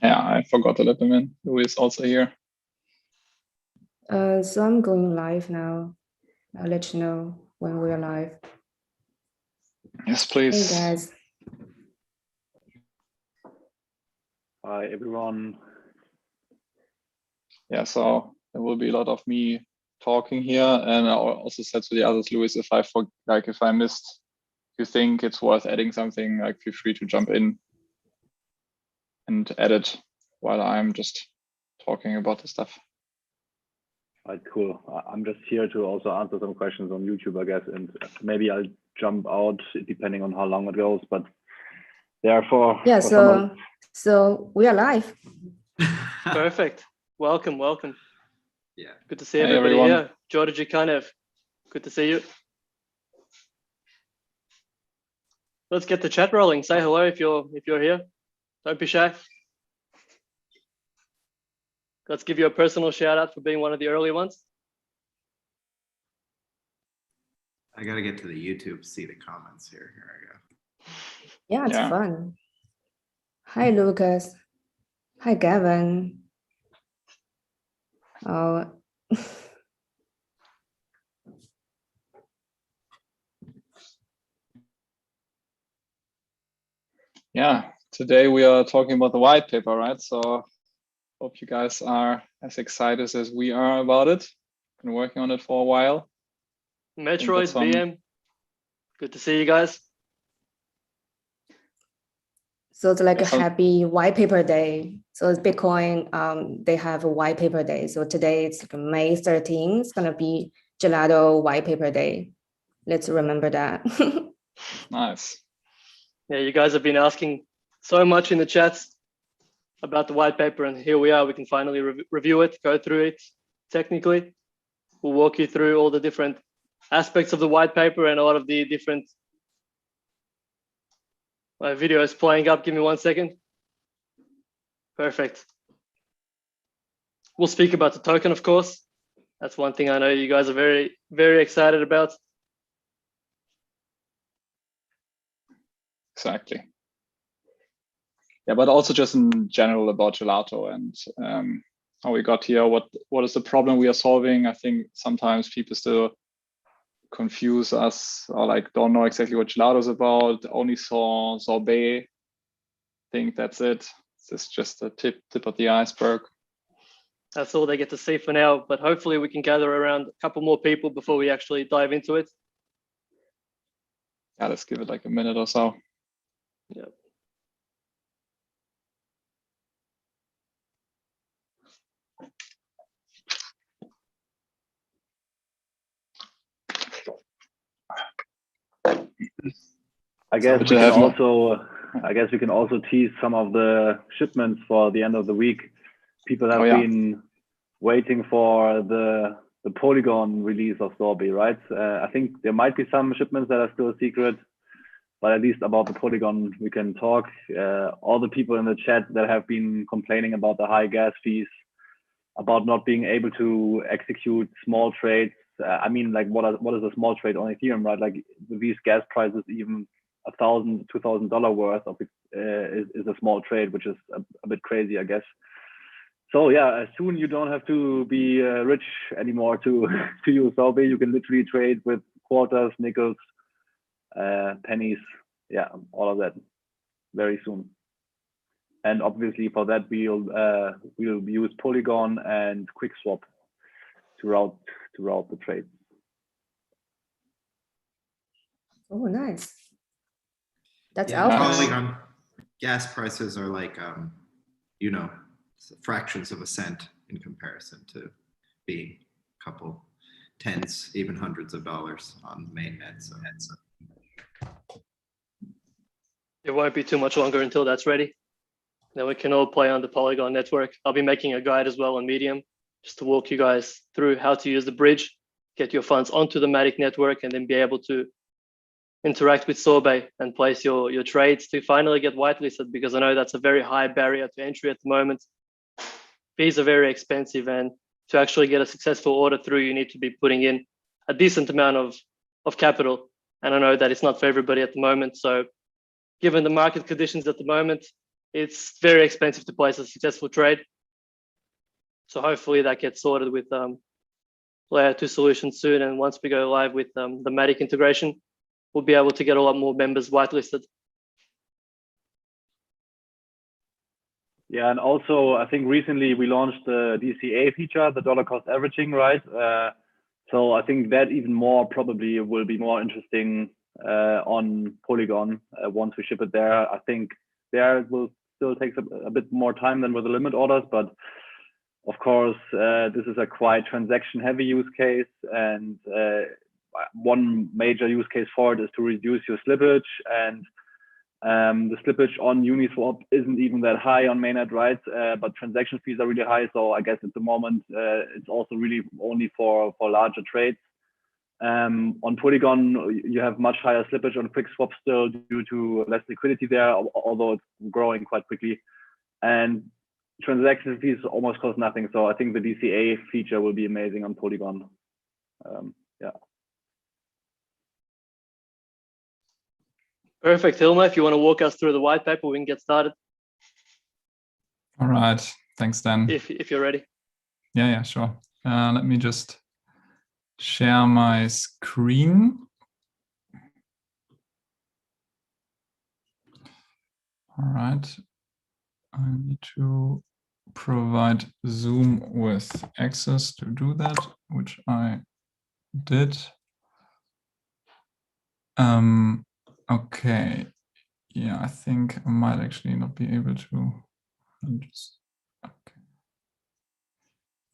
Yeah, I forgot to let them in. Louis is also here. So I'm going live now. I'll let you know when we're live. Yes, please. Hey guys. Hi everyone. Yeah, so there will be a lot of me talking here, and I also said to the others, Louis, if I missed, you think it's worth adding something, like feel free to jump in and add it while I'm just talking about the stuff. Right, cool. I'm just here to also answer some questions on YouTube, I guess, and maybe I'll jump out depending on how long it goes. But therefore, yeah. So we are live. Perfect. Welcome. Yeah. Good to see everybody here. George Jikanev, good to see you. Let's get the chat rolling. Say hello if you're here. Don't be shy. Let's give you a personal shout out for being one of the early ones. I gotta get to the YouTube to see the comments here. Here I go. Yeah, it's fun. Hi, Lucas. Hi, Gavin. Oh. Yeah, today we are talking about the white paper, right? So hope you guys are as excited as we are about it. Been working on it for a while. Metroid, BM, good to see you guys. So it's like a happy white paper day. So it's Bitcoin, they have a white paper day. So today it's like May 13th. It's gonna be Gelato white paper day. Let's remember that. Nice. Yeah, you guys have been asking so much in the chats about the white paper, and here we are. We can finally review it, go through it technically. We'll walk you through all the different aspects of the white paper and a lot of the different my video is playing up. Give me 1 second. Perfect. We'll speak about the token, of course. That's one thing I know you guys are very, very excited about. Exactly. Yeah, but also just in general about Gelato and how we got here. What is the problem we are solving? I think sometimes people still confuse us or like don't know exactly what Gelato is about. Only saw sorbet. Think that's it. This is just a tip of the iceberg. That's all they get to see for now, but hopefully we can gather around a couple more people before we actually dive into it. Yeah, let's give it like a minute or so. Yep. I guess we can also tease some of the shipments for the end of the week. People have been waiting for the Polygon release of Sorbet, right? I think there might be some shipments that are still secret, but at least about the Polygon we can talk. All the people in the chat that have been complaining about the high gas fees, about not being able to execute small trades. I mean, like what is a small trade on Ethereum, right? Like with these gas prices, even $1,000, $2,000 worth of it is a small trade, which is a bit crazy, I guess. So yeah, soon you don't have to be rich anymore to use Sorbet. You can literally trade with quarters, nickels, pennies, yeah, all of that very soon. And obviously for that we'll use Polygon and QuickSwap to route the trade. Oh, nice. That's Polygon gas prices are like you know, fractions of a cent in comparison to being a couple tens, even hundreds of dollars on mainnet. So it won't be too much longer until that's ready. Then we can all play on the Polygon network. I'll be making a guide as well on Medium, just to walk you guys through how to use the bridge, get your funds onto the Matic network, and then be able to interact with Sorbet and place your trades to finally get whitelisted, because I know that's a very high barrier to entry at the moment. Fees are very expensive, and to actually get a successful order through, you need to be putting in a decent amount of capital. And I know that it's not for everybody at the moment. So given the market conditions at the moment, it's very expensive to place a successful trade. So hopefully that gets sorted with layer 2 solutions soon. And once we go live with the Matic integration, we'll be able to get a lot more members whitelisted. Yeah, and also I think recently we launched the DCA feature, the dollar cost averaging, right? So I think that even more probably will be more interesting on Polygon once we ship it there. I think there it will still take a bit more time than with the limit orders, but of course this is a quite transaction heavy use case, and one major use case for it is to reduce your slippage, and the slippage on Uniswap isn't even that high on mainnet, right? But transaction fees are really high. So I guess at the moment, it's also really only for larger trades. On Polygon, you have much higher slippage on QuickSwap still due to less liquidity there, although it's growing quite quickly. And transaction fees almost cost nothing. So I think the DCA feature will be amazing on Polygon. Yeah. Perfect. Hilma, if you want to walk us through the white paper, we can get started. All right. Thanks, Dan. If you're ready. Yeah, sure. Let me just share my screen. All right. I need to provide Zoom with access to do that, which I did. Okay. Yeah, I think I might actually not be able to. Okay.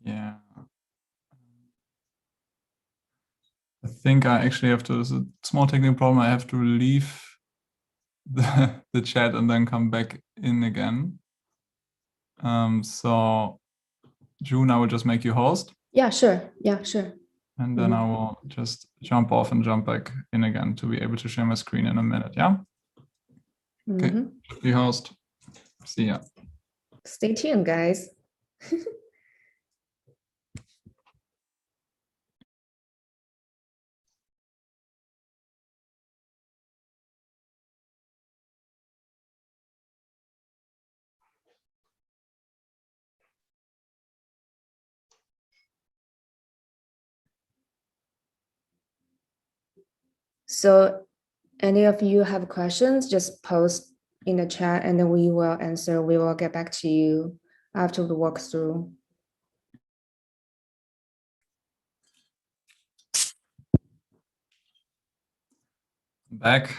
Yeah. I think I actually have to, there's a small technical problem. I have to leave the chat and then come back in again. So June, I will just make you host. Yeah, sure. Yeah, sure. And then I will just jump off and jump back in again to be able to share my screen in a minute. Yeah. Okay. Be host. See ya. Stay tuned, guys. So any of you have questions, just post in the chat and then we will answer. We will get back to you after the walkthrough. Back.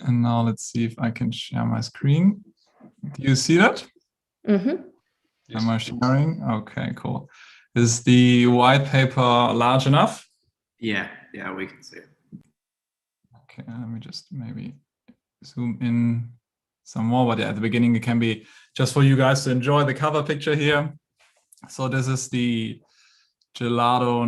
And now let's see if I can share my screen. Do you see that? Mm-hmm. Am I sharing? Okay, cool. Is the white paper large enough? Yeah, we can see it. Okay, let me just maybe zoom in some more, but yeah, at the beginning it can be just for you guys to enjoy the cover picture here. So this is the Gelato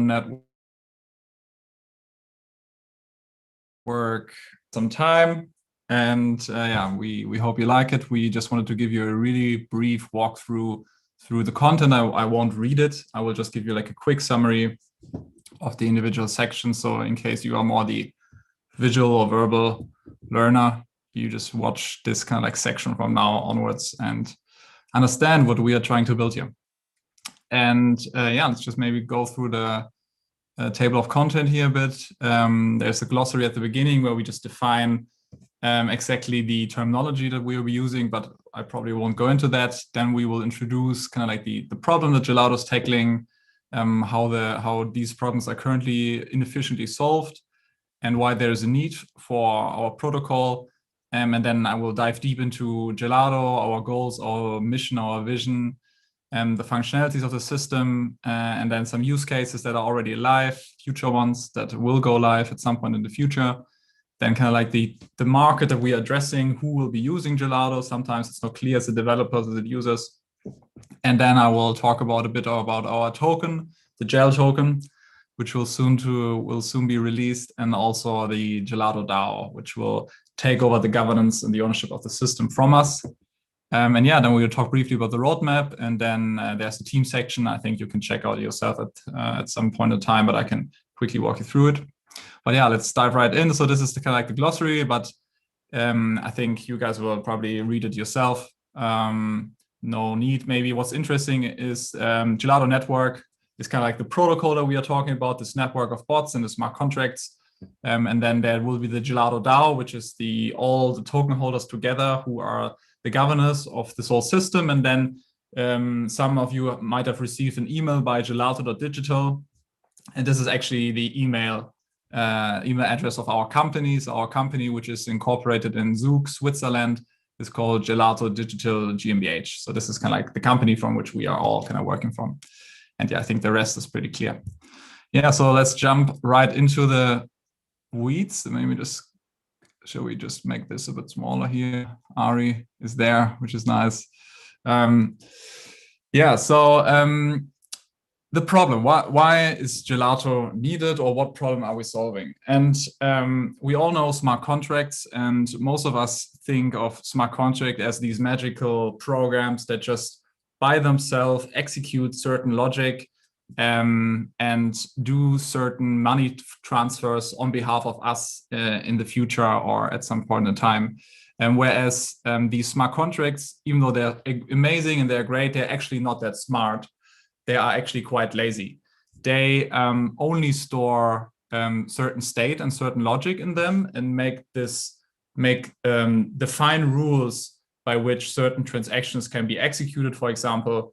Network some time, and yeah, we hope you like it. We just wanted to give you a really brief walkthrough through the content. I won't read it. I will just give you like a quick summary of the individual sections. So in case you are more the visual or verbal learner, you just watch this kind of like section from now onwards and understand what we are trying to build here. And yeah, let's just maybe go through the table of content here a bit. There's a glossary at the beginning where we just define exactly the terminology that we will be using, but I probably won't go into that. Then we will introduce kind of like the problem that Gelato is tackling, how these problems are currently inefficiently solved, and why there's a need for our protocol. And then I will dive deep into Gelato, our goals, our mission, our vision, and the functionalities of the system, and then some use cases that are already live, future ones that will go live at some point in the future. Then kind of like the market that we are addressing, who will be using Gelato. Sometimes it's not clear as a developer, as the users. And then I will talk about a bit about our token, the Gel token, which will soon be released, and also the Gelato DAO, which will take over the governance and the ownership of the system from us. And yeah, then we will talk briefly about the roadmap, and then there's the team section. I think you can check out yourself at some point in time, but I can quickly walk you through it. But yeah, let's dive right in. So this is the kind of like the glossary, but I think you guys will probably read it yourself. No need. Maybe what's interesting is Gelato Network is kind of like the protocol that we are talking about, this network of bots and the smart contracts. And then there will be the Gelato DAO, which is all the token holders together who are the governors of this whole system. And then some of you might have received an email by gelato.digital. And this is actually the email address of our company. So our company, which is incorporated in Zug, Switzerland, is called Gelato Digital GmbH. So this is kind of like the company from which we are all kind of working from. And yeah, I think the rest is pretty clear. Yeah, so let's jump right into the weeds. Maybe shall we just make this a bit smaller here? Ari is there, which is nice. Yeah, so the problem, why is Gelato needed, or what problem are we solving? And we all know smart contracts, and most of us think of smart contract as these magical programs that just by themselves execute certain logic and do certain money transfers on behalf of us in the future or at some point in time. And whereas these smart contracts, even though they're amazing and they're great, they're actually not that smart. They are actually quite lazy. They only store certain state and certain logic in them and define rules by which certain transactions can be executed. For example,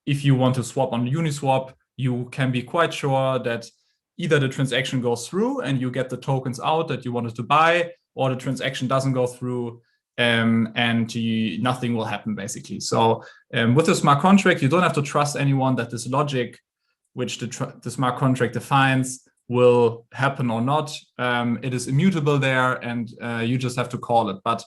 if you want to swap on Uniswap, you can be quite sure that either the transaction goes through and you get the tokens out that you wanted to buy, or the transaction doesn't go through and nothing will happen, basically. So with a smart contract, you don't have to trust anyone that this logic, which the smart contract defines, will happen or not. It is immutable there, and you just have to call it. But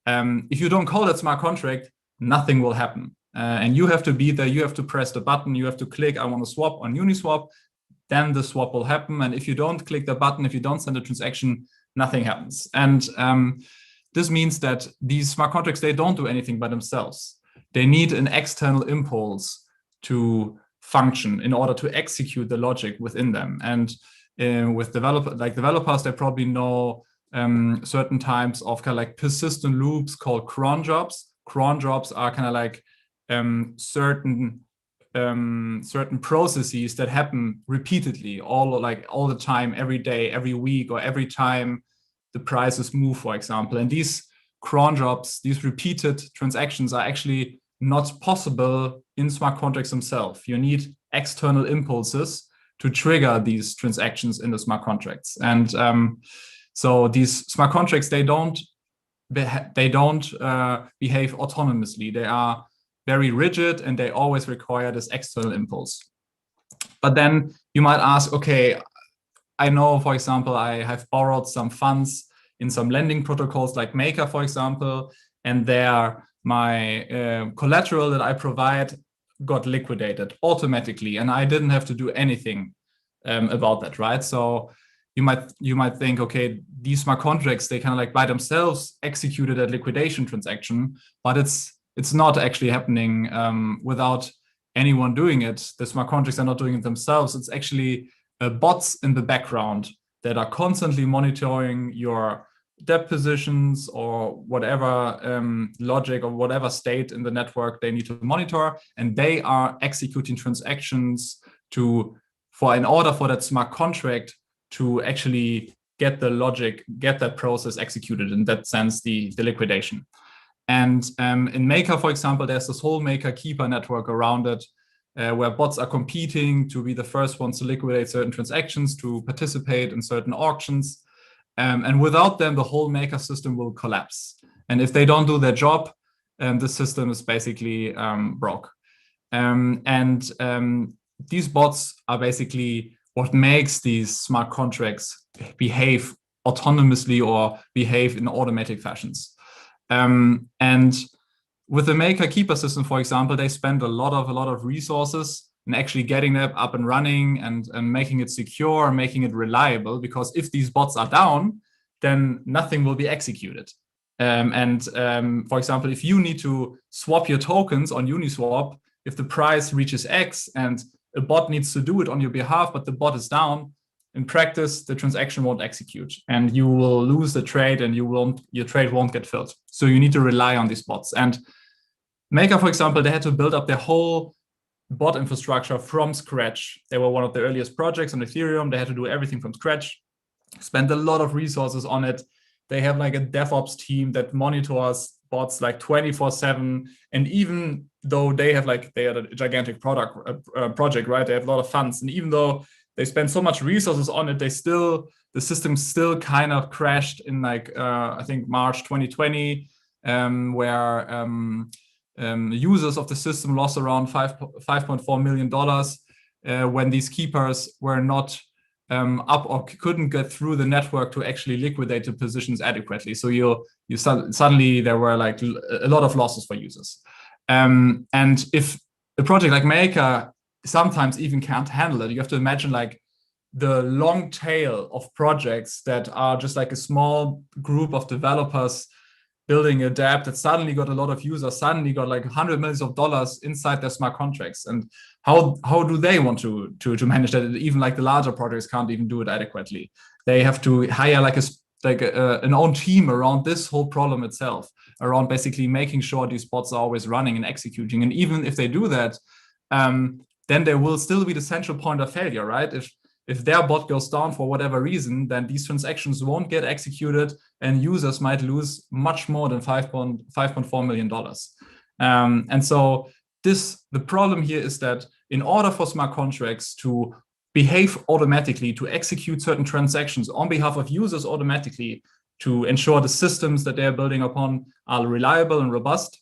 if you don't call that smart contract, nothing will happen. And you have to be there, you have to press the button, you have to click, I want to swap on Uniswap, then the swap will happen. And if you don't click the button, if you don't send a transaction, nothing happens. And this means that these smart contracts, they don't do anything by themselves. They need an external impulse to function in order to execute the logic within them. And with developers, they probably know certain types of kind of like persistent loops called cron jobs. Cron jobs are kind of like certain processes that happen repeatedly, all the time, every day, every week, or every time the prices move, for example. And these cron jobs, these repeated transactions, are actually not possible in smart contracts themselves. You need external impulses to trigger these transactions in the smart contracts. And so these smart contracts, they don't behave autonomously. They are very rigid, and they always require this external impulse. But then you might ask, okay, I know, for example, I have borrowed some funds in some lending protocols like Maker, for example, and there my collateral that I provide got liquidated automatically, and I didn't have to do anything about that, right? So you might think, okay, these smart contracts, they kind of like by themselves executed that liquidation transaction, but it's not actually happening without anyone doing it. The smart contracts are not doing it themselves. It's actually bots in the background that are constantly monitoring your debt positions or whatever logic or whatever state in the network they need to monitor. And they are executing transactions in order for that smart contract to actually get the logic, get that process executed, in that sense, the liquidation. And in Maker, for example, there's this whole Maker keeper network around it, where bots are competing to be the first ones to liquidate certain transactions, to participate in certain auctions. And without them, the whole Maker system will collapse. And if they don't do their job, the system is basically broke. These bots are basically what makes these smart contracts behave autonomously or behave in automatic fashions. And with the Maker keeper system, for example, they spend a lot of resources in actually getting it up and running and making it secure, making it reliable, because if these bots are down, then nothing will be executed. For example, if you need to swap your tokens on Uniswap, if the price reaches X and a bot needs to do it on your behalf, but the bot is down, in practice, the transaction won't execute and you will lose the trade and your trade won't get filled. So you need to rely on these bots. And Maker, for example, they had to build up their whole bot infrastructure from scratch. They were one of the earliest projects on Ethereum. They had to do everything from scratch, spend a lot of resources on it. They have like a DevOps team that monitors bots like 24/7. And even though they had a gigantic project, right? They have a lot of funds. And even though they spend so much resources on it, the system still kind of crashed in I think March 2020, where users of the system lost around $5.4 million when these keepers were not up or couldn't get through the network to actually liquidate the positions adequately. So suddenly there were like a lot of losses for users. And if a project like Maker sometimes even can't handle it, you have to imagine like the long tail of projects that are just like a small group of developers building a DApp that suddenly got a lot of users, suddenly got like $100 million inside their smart contracts. And how do they want to manage that? Even like the larger projects can't even do it adequately. They have to hire an own team around this whole problem itself, around basically making sure these bots are always running and executing. And even if they do that, then there will still be the central point of failure, right? If their bot goes down for whatever reason, then these transactions won't get executed and users might lose much more than $5.4 million. And so the problem here is that in order for smart contracts to behave automatically, to execute certain transactions on behalf of users automatically, to ensure the systems that they're building upon are reliable and robust,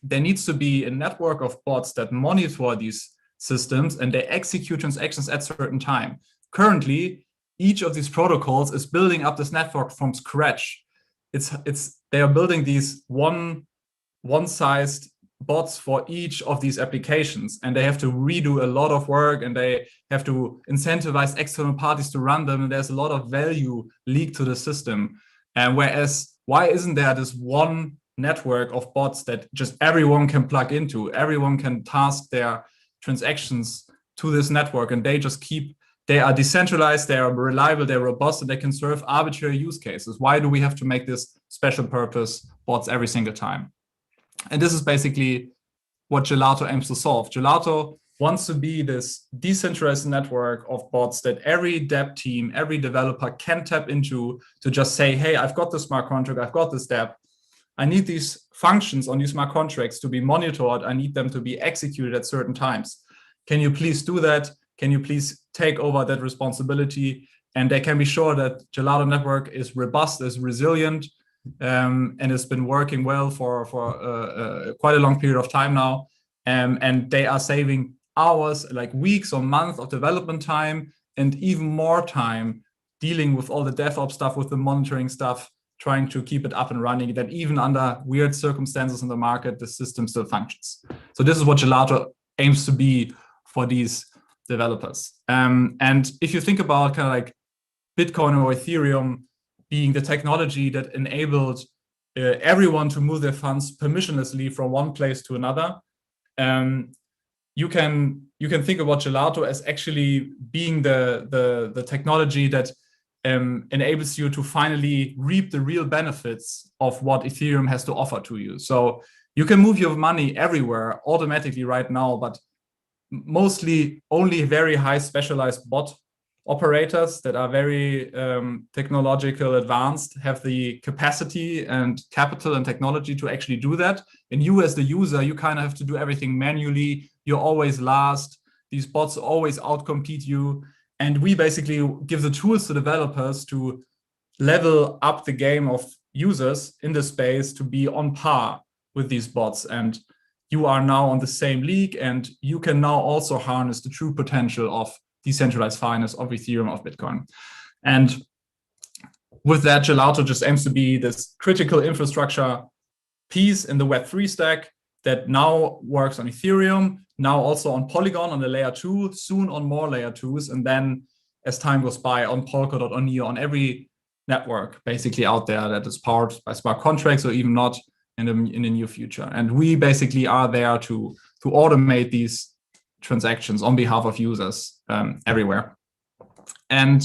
there needs to be a network of bots that monitor these systems and they execute transactions at a certain time. Currently, each of these protocols is building up this network from scratch. They are building these one-sized bots for each of these applications, and they have to redo a lot of work and they have to incentivize external parties to run them, and there's a lot of value leaked to the system. And whereas, why isn't there this one network of bots that just everyone can plug into, everyone can task their transactions to this network, and they are decentralized, they are reliable, they're robust, and they can serve arbitrary use cases? Why do we have to make this special purpose bots every single time? And this is basically what Gelato aims to solve. Gelato wants to be this decentralized network of bots that every dev team, every developer can tap into to just say, hey, I've got this smart contract, I've got this DApp. I need these functions on these smart contracts to be monitored. I need them to be executed at certain times. Can you please do that? Can you please take over that responsibility? And they can be sure that Gelato Network is robust, is resilient, and has been working well for quite a long period of time now. And they are saving hours, like weeks or months of development time, and even more time dealing with all the DevOps stuff, with the monitoring stuff, trying to keep it up and running, that even under weird circumstances in the market, the system still functions. So this is what Gelato aims to be for these developers. And if you think about kind of like Bitcoin or Ethereum being the technology that enabled everyone to move their funds permissionlessly from one place to another, you can think about Gelato as actually being the technology that enables you to finally reap the real benefits of what Ethereum has to offer to you. So you can move your money everywhere automatically right now, but mostly only very high specialized bot operators that are very technological advanced have the capacity and capital and technology to actually do that. And you as the user, you kind of have to do everything manually. You're always last. These bots always outcompete you. And we basically give the tools to developers to level up the game of users in the space to be on par with these bots. And you are now on the same league, and you can now also harness the true potential of decentralized finance, of Ethereum, of Bitcoin. And with that, Gelato just aims to be this critical infrastructure piece in the Web3 stack that now works on Ethereum, now also on Polygon on the layer 2, soon on more layer 2s, and then as time goes by on Polkadot, on Neo, on every network basically out there that is powered by smart contracts or even not in the near future. And we basically are there to automate these transactions on behalf of users everywhere. And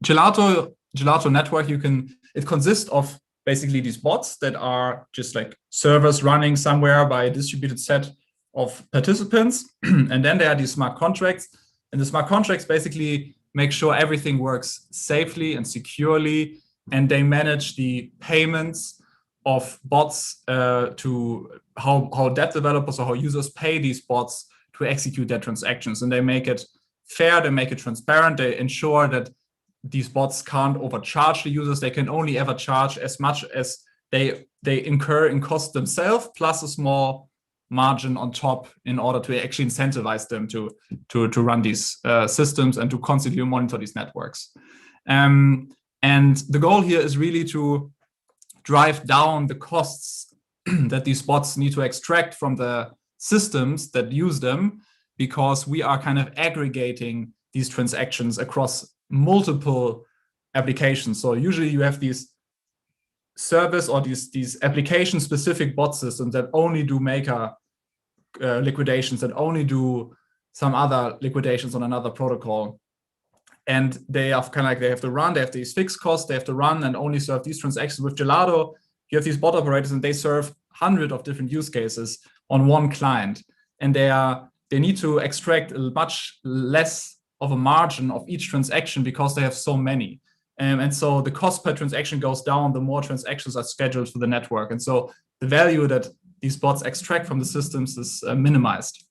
Gelato Network, it consists of basically these bots that are just like servers running somewhere by a distributed set of participants. And then there are these smart contracts. And the smart contracts basically make sure everything works safely and securely. And they manage the payments of bots to how dev developers or how users pay these bots to execute their transactions. And they make it fair, they make it transparent, they ensure that these bots can't overcharge the users. They can only ever charge as much as they incur in cost themselves, plus a small margin on top in order to actually incentivize them to run these systems and to constantly monitor these networks. And the goal here is really to drive down the costs that these bots need to extract from the systems that use them, because we are kind of aggregating these transactions across multiple applications. So usually you have these service or these application-specific bot systems that only do maker liquidations, that only do some other liquidations on another protocol. And they are kind of like, they have to run, they have these fixed costs, they have to run and only serve these transactions. With Gelato, you have these bot operators and they serve hundreds of different use cases on one client. And they need to extract much less of a margin of each transaction because they have so many. And so the cost per transaction goes down the more transactions are scheduled for the network. And so the value that these bots extract from the systems is minimized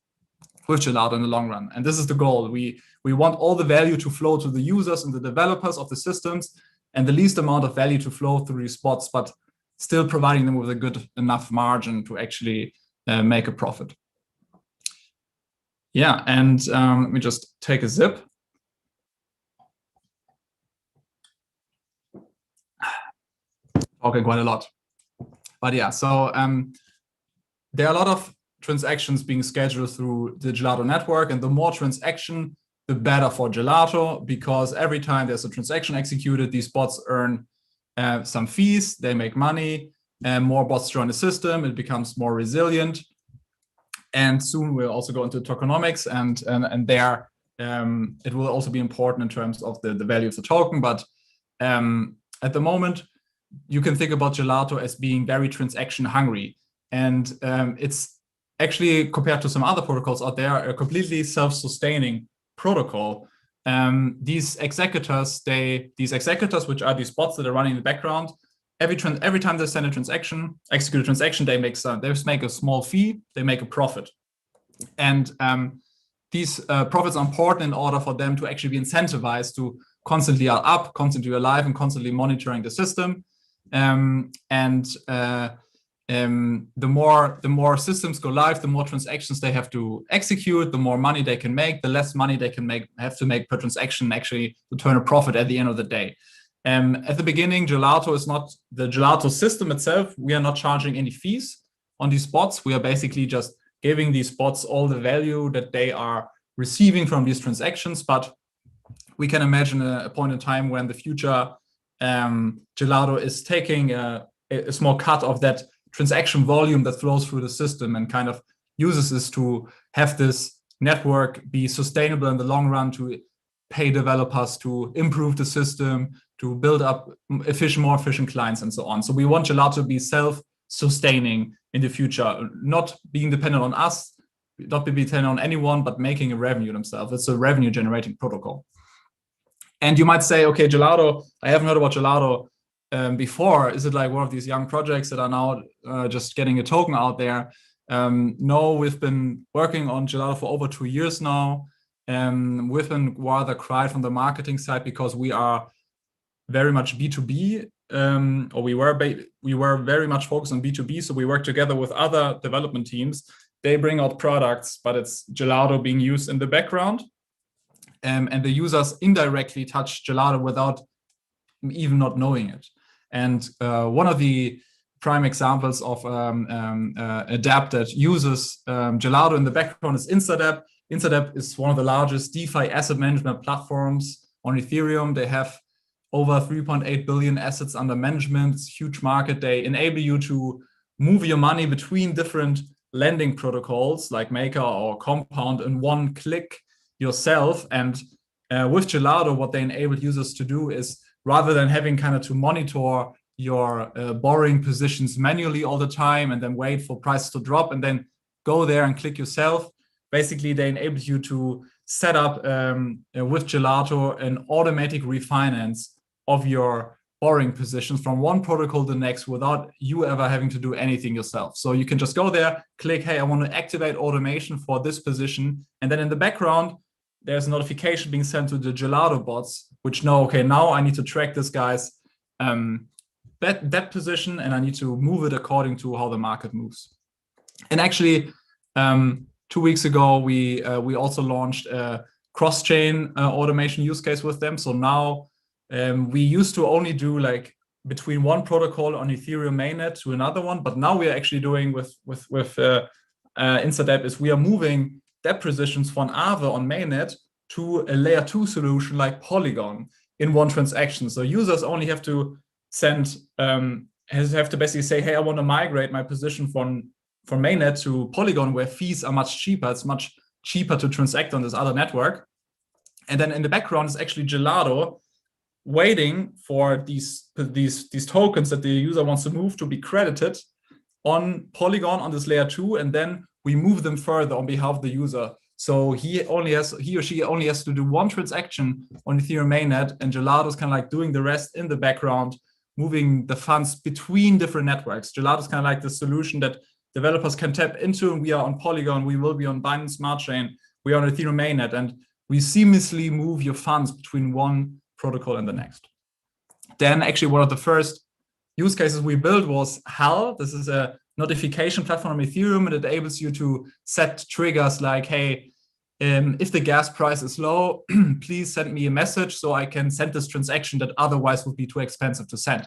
with Gelato in the long run. And this is the goal. We want all the value to flow to the users and the developers of the systems, and the least amount of value to flow through these bots, but still providing them with a good enough margin to actually make a profit. Yeah, and let me just take a zip. Talking quite a lot. But yeah, so there are a lot of transactions being scheduled through the Gelato network, and the more transaction, the better for Gelato, because every time there's a transaction executed, these bots earn some fees, they make money, and more bots join the system, it becomes more resilient. And soon we'll also go into tokenomics, and there it will also be important in terms of the value of the token. But at the moment, you can think about Gelato as being very transaction hungry. And it's actually, compared to some other protocols out there, a completely self-sustaining protocol. These executors, which are these bots that are running in the background, every time they send a transaction, execute a transaction, they make a small fee, they make a profit. And these profits are important in order for them to actually be incentivized to constantly are up, constantly alive, and constantly monitoring the system. The more systems go live, the more transactions they have to execute, the more money they can make, the less money they can have to make per transaction actually to turn a profit at the end of the day. At the beginning, Gelato is not the Gelato system itself. We are not charging any fees on these bots. We are basically just giving these bots all the value that they are receiving from these transactions. But we can imagine a point in time when the future Gelato is taking a small cut of that transaction volume that flows through the system and kind of uses this to have this network be sustainable in the long run, to pay developers, to improve the system, to build up more efficient clients, and so on. So we want Gelato to be self-sustaining in the future, not being dependent on us, not being dependent on anyone, but making a revenue themselves. It's a revenue-generating protocol. And you might say, okay, Gelato, I haven't heard about Gelato before. Is it like one of these young projects that are now just getting a token out there? No, we've been working on Gelato for over 2 years now. We've been rather quiet from the marketing side because we are very much B2B, or we were very much focused on B2B. So we work together with other development teams. They bring out products, but it's Gelato being used in the background. And the users indirectly touch Gelato without even not knowing it. And one of the prime examples of a dApp that uses Gelato in the background is InstaDApp. InstaDApp is one of the largest DeFi asset management platforms on Ethereum. They have over 3.8 billion assets under management. It's a huge market. They enable you to move your money between different lending protocols like Maker or Compound in one click yourself. And with Gelato, what they enable users to do is, rather than having kind of to monitor your borrowing positions manually all the time and then wait for prices to drop and then go there and click yourself, basically they enable you to set up with Gelato an automatic refinance of your borrowing positions from one protocol to the next without you ever having to do anything yourself. So you can just go there, click, hey, I want to activate automation for this position. And then in the background, there's a notification being sent to the Gelato bots, which know, okay, now I need to track this guy's that position, and I need to move it according to how the market moves. And actually, 2 weeks ago, we also launched a cross-chain automation use case with them. So now we used to only do like between one protocol on Ethereum mainnet to another one, but now we are actually doing with InstaDepp is we are moving DEP positions from Aave on mainnet to a layer 2 solution like Polygon in one transaction. So users only have to send have to basically say, hey, I want to migrate my position from mainnet to Polygon, where fees are much cheaper. It's much cheaper to transact on this other network. And then in the background is actually Gelato waiting for these tokens that the user wants to move to be credited on Polygon on this layer 2, and then we move them further on behalf of the user. So he or she only has to do one transaction on Ethereum mainnet, and Gelato is kind of like doing the rest in the background, moving the funds between different networks. Gelato is kind of like the solution that developers can tap into. We are on Polygon, we will be on Binance Smart Chain, we are on Ethereum mainnet, and we seamlessly move your funds between one protocol and the next. Then actually one of the first use cases we built was HAL. This is a notification platform on Ethereum, and it enables you to set triggers like, hey, if the gas price is low, please send me a message so I can send this transaction that otherwise would be too expensive to send.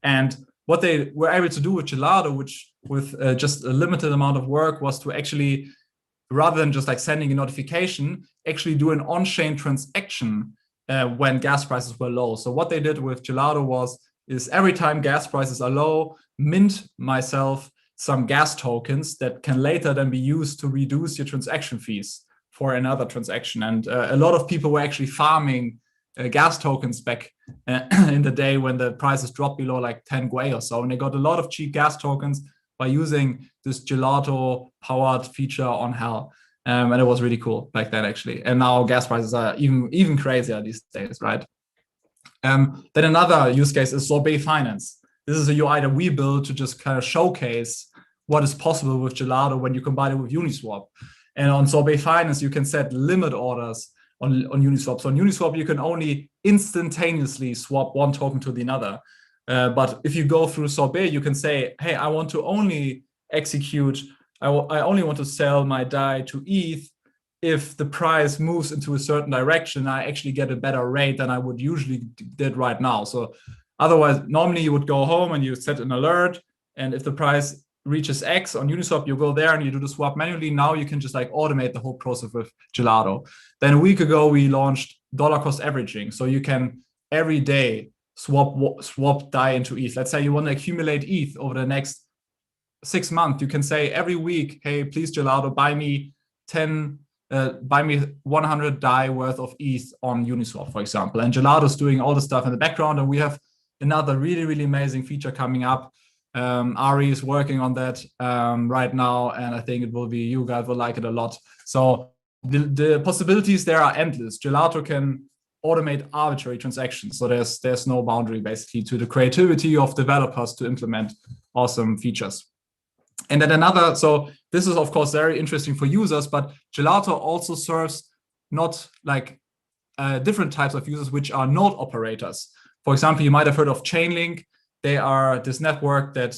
And what they were able to do with Gelato, which with just a limited amount of work, was to actually, rather than just like sending a notification, actually do an on-chain transaction when gas prices were low. So what they did with Gelato is every time gas prices are low, mint myself some gas tokens that can later then be used to reduce your transaction fees for another transaction. And a lot of people were actually farming gas tokens back in the day when the prices dropped below like 10 Gwei or so. And they got a lot of cheap gas tokens by using this Gelato powered feature on HAL. And it was really cool back then, actually. And now gas prices are even crazier these days, right? Then another use case is sorbet finance. This is a UI that we built to just kind of showcase what is possible with Gelato when you combine it with Uniswap. And on sorbet finance, you can set limit orders on Uniswap. So on Uniswap, you can only instantaneously swap one token to the other. But if you go through sorbet, you can say, hey, I want to only execute, I only want to sell my DAI to ETH if the price moves into a certain direction. I actually get a better rate than I would usually did right now. So otherwise, normally you would go home and you set an alert, and if the price reaches X on Uniswap, you go there and you do the swap manually. Now you can just like automate the whole process with Gelato. Then a week ago, we launched dollar cost averaging. So you can every day swap DAI into ETH. Let's say you want to accumulate ETH over the next 6 months. You can say every week, hey, please Gelato, buy me 100 DAI worth of ETH on Uniswap, for example. And Gelato's doing all the stuff in the background. And we have another really, really amazing feature coming up. Ari is working on that right now, and I think you guys will like it a lot. So the possibilities there are endless. Gelato can automate arbitrary transactions. So there's no boundary basically to the creativity of developers to implement awesome features. And then so this is of course very interesting for users, but Gelato also serves not like different types of users, which are node operators. For example, you might have heard of Chainlink. They are this network that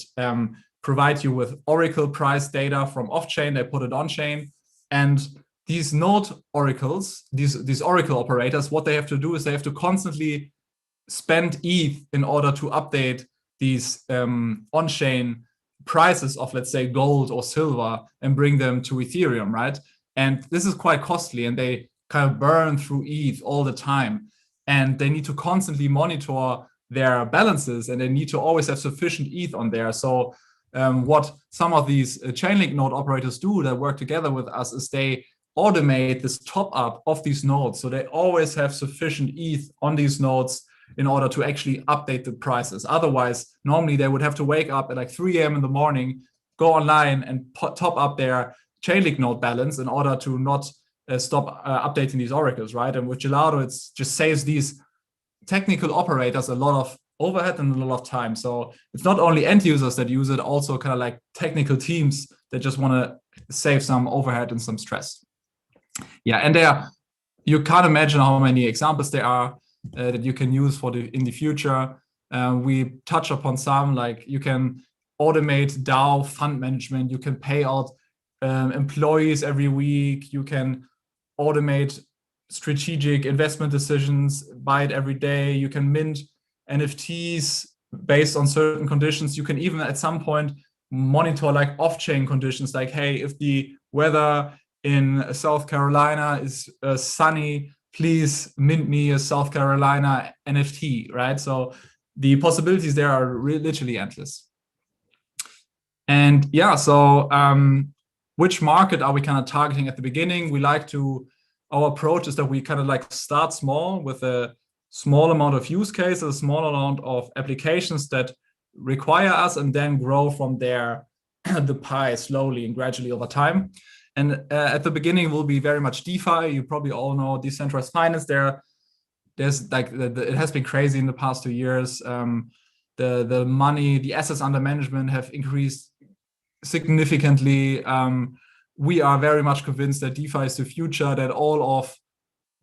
provides you with Oracle price data from off-chain. They put it on-chain. And these node oracles, these Oracle operators, what they have to do is they have to constantly spend ETH in order to update these on-chain prices of, let's say, gold or silver and bring them to Ethereum, right? And this is quite costly, and they kind of burn through ETH all the time. And they need to constantly monitor their balances, and they need to always have sufficient ETH on there. So what some of these Chainlink node operators do that work together with us is they automate this top up of these nodes. So they always have sufficient ETH on these nodes in order to actually update the prices. Otherwise, normally they would have to wake up at like 3 a.m. in the morning, go online and top up their Chainlink node balance in order to not stop updating these oracles, right? And with Gelato, it just saves these technical operators a lot of overhead and a lot of time. So it's not only end users that use it, also kind of like technical teams that just want to save some overhead and some stress. Yeah, and you can't imagine how many examples there are that you can use in the future. We touch upon some, like you can automate DAO fund management, you can pay out employees every week, you can automate strategic investment decisions, buy it every day, you can mint NFTs based on certain conditions. You can even at some point monitor like off-chain conditions, like, hey, if the weather in South Carolina is sunny, please mint me a South Carolina NFT, right? So the possibilities there are literally endless. And yeah, so which market are we kind of targeting at the beginning? Our approach is that we kind of like start small with a small amount of use cases, a small amount of applications that require us, and then grow from there the pie slowly and gradually over time. And at the beginning will be very much DeFi. You probably all know decentralized finance. There's like it has been crazy in the past 2 years. The money, the assets under management have increased significantly. We are very much convinced that DeFi is the future, that all of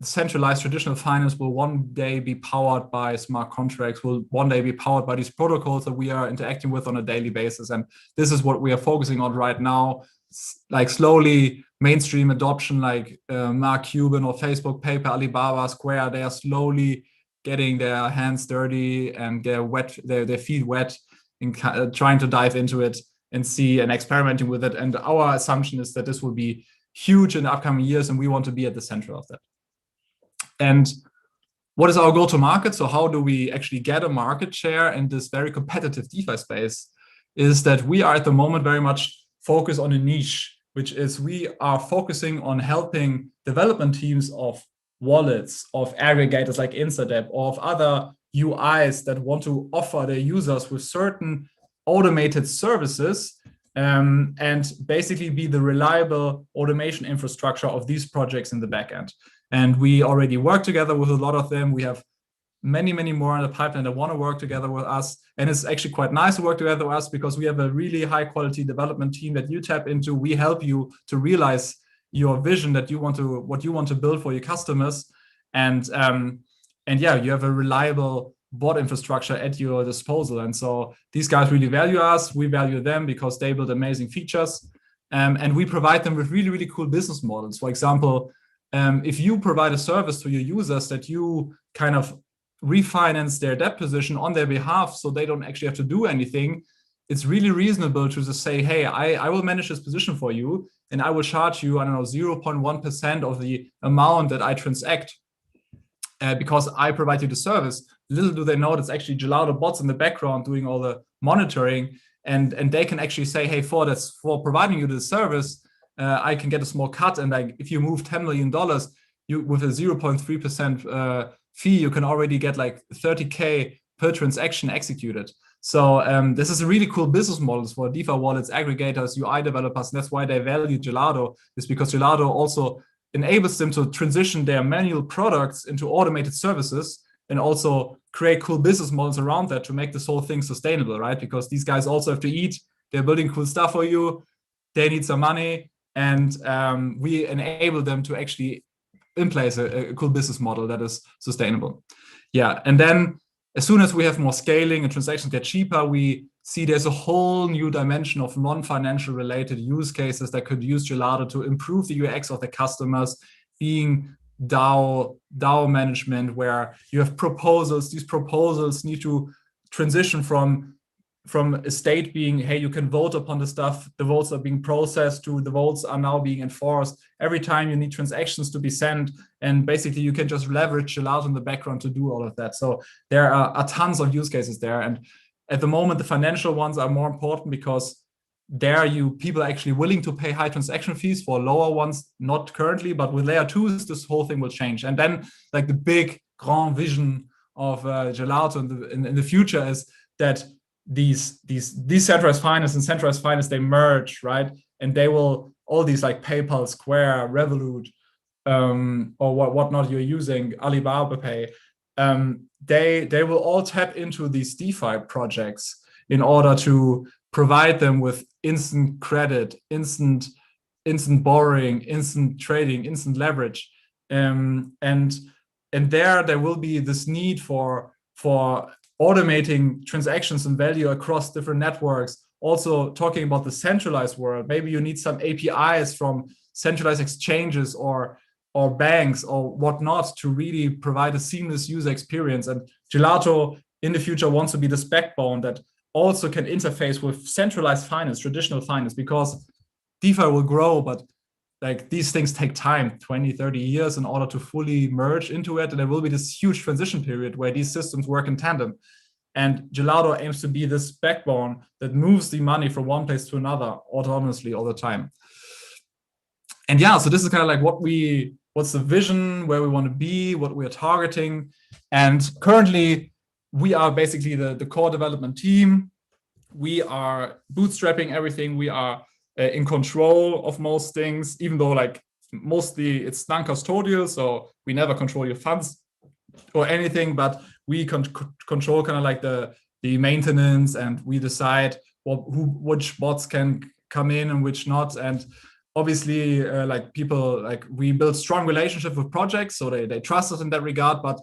centralized traditional finance will one day be powered by smart contracts, will one day be powered by these protocols that we are interacting with on a daily basis. And this is what we are focusing on right now, like slowly mainstream adoption, like Mark Cuban or Facebook, PayPal, Alibaba, Square, they are slowly getting their hands dirty and their feet wet in trying to dive into it and see and experimenting with it. And our assumption is that this will be huge in the upcoming years, and we want to be at the center of that. And what is our go-to-market? So how do we actually get a market share in this very competitive DeFi space? Is that we are at the moment very much focused on a niche, which is we are focusing on helping development teams of wallets, of aggregators like InstaDepp, or of other UIs that want to offer their users with certain automated services, and basically be the reliable automation infrastructure of these projects in the backend. And we already work together with a lot of them. We have many, many more in the pipeline that want to work together with us. And it's actually quite nice to work together with us because we have a really high quality development team that you tap into. We help you to realize your vision that what you want to build for your customers. And yeah, you have a reliable bot infrastructure at your disposal. And so these guys really value us. We value them because they build amazing features. And we provide them with really, really cool business models. For example, if you provide a service to your users that you kind of refinance their debt position on their behalf so they don't actually have to do anything, it's really reasonable to just say, hey, I will manage this position for you and I will charge you, 0.1% of the amount that I transact because I provide you the service. Little do they know that's actually Gelato bots in the background doing all the monitoring, and they can actually say, hey, for providing you the service, I can get a small cut, and like if you move $10 million, you with a 0.3% fee, you can already get like 30K per transaction executed. So this is a really cool business model for DeFi wallets, aggregators, UI developers, and that's why they value Gelato, is because Gelato also enables them to transition their manual products into automated services and also create cool business models around that to make this whole thing sustainable, right? Because these guys also have to eat, they're building cool stuff for you, they need some money, and we enable them to actually in place a cool business model that is sustainable. Yeah, and then as soon as we have more scaling and transactions get cheaper, we see there's a whole new dimension of non-financial related use cases that could use Gelato to improve the UX of the customers, being DAO management, where you have proposals. These proposals need to transition from a state being, hey, you can vote upon the stuff, the votes are being processed, to the votes are now being enforced. Every time you need transactions to be sent, and basically you can just leverage Gelato in the background to do all of that. So there are tons of use cases there. And at the moment, the financial ones are more important because there people are actually willing to pay high transaction fees. For lower ones, not currently, but with layer 2s, this whole thing will change. And then like the big grand vision of Gelato in the future is that these decentralized finance and centralized finance, they merge, right? And they will, all these like PayPal, Square, Revolut, or whatnot you're using, Alibaba Pay, they will all tap into these DeFi projects in order to provide them with instant credit, instant borrowing, instant trading, instant leverage, and there will be this need for automating transactions and value across different networks. Also talking about the centralized world, maybe you need some APIs from centralized exchanges or banks or whatnot to really provide a seamless user experience. And Gelato in the future wants to be this backbone that also can interface with centralized finance, traditional finance, because DeFi will grow, but like these things take time, 20, 30 years in order to fully merge into it. And there will be this huge transition period where these systems work in tandem. And Gelato aims to be this backbone that moves the money from one place to another autonomously all the time. And yeah, so this is kind of like what's the vision, where we want to be, what we are targeting. And currently we are basically the core development team. We are bootstrapping everything. We are in control of most things, even though like mostly it's non-custodial, so we never control your funds or anything, but we control kind of like the maintenance, and we decide which bots can come in and which not. And obviously like people, like we build strong relationship with projects, so they trust us in that regard. But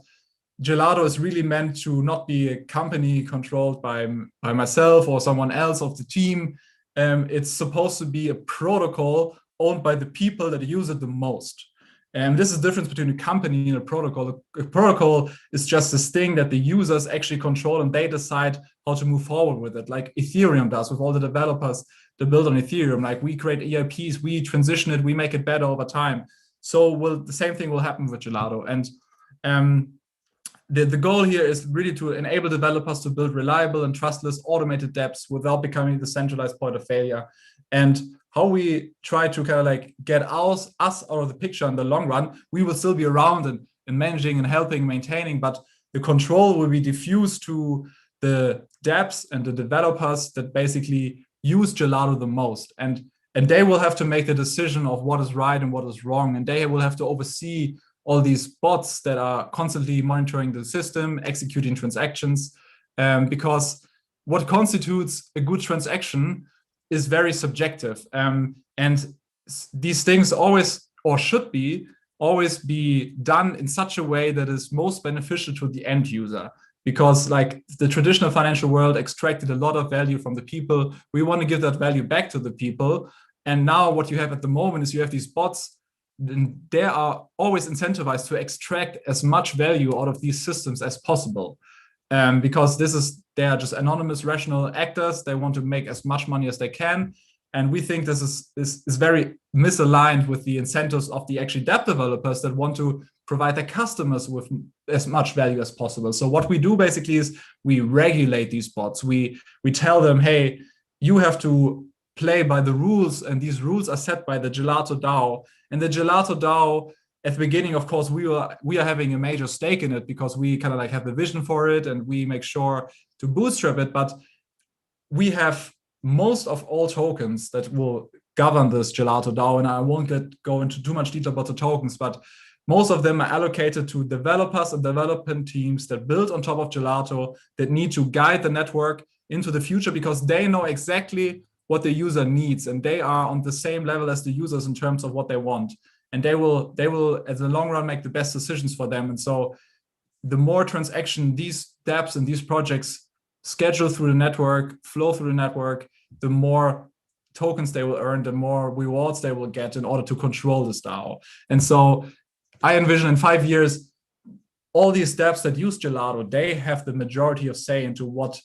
Gelato is really meant to not be a company controlled by myself or someone else of the team. It's supposed to be a protocol owned by the people that use it the most. And this is the difference between a company and a protocol. A protocol is just this thing that the users actually control, and they decide how to move forward with it, like Ethereum does with all the developers that build on Ethereum. Like we create EIPs, we transition it, we make it better over time. So the same thing will happen with Gelato. And the goal here is really to enable developers to build reliable and trustless automated dApps without becoming the centralized point of failure. And how we try to kind of like get us out of the picture in the long run, we will still be around and managing and helping, maintaining, but the control will be diffused to the dApps and the developers that basically use Gelato the most. And they will have to make the decision of what is right and what is wrong. And they will have to oversee all these bots that are constantly monitoring the system, executing transactions, because what constitutes a good transaction is very subjective. And these things always, or should be, always be done in such a way that is most beneficial to the end user. Because like the traditional financial world extracted a lot of value from the people. We want to give that value back to the people. And now what you have at the moment is you have these bots, and they are always incentivized to extract as much value out of these systems as possible, because they are just anonymous rational actors. They want to make as much money as they can, and we think this is very misaligned with the incentives of the actually dApp developers that want to provide their customers with as much value as possible. So what we do basically is we regulate these bots. We tell them, hey, you have to play by the rules, and these rules are set by the Gelato DAO. And the Gelato DAO, at the beginning, of course, we are having a major stake in it because we kind of like have the vision for it and we make sure to bootstrap it. But we have most of all tokens that will govern this Gelato DAO. And I won't go into too much detail about the tokens, but most of them are allocated to developers and development teams that build on top of Gelato, that need to guide the network into the future because they know exactly what the user needs, and they are on the same level as the users in terms of what they want, and they will at the long run make the best decisions for them. And so the more transaction these dApps and these projects schedule through the network, flow through the network, the more tokens they will earn, the more rewards they will get in order to control this DAO. And so I envision in 5 years all these dApps that use Gelato, they have the majority of say into what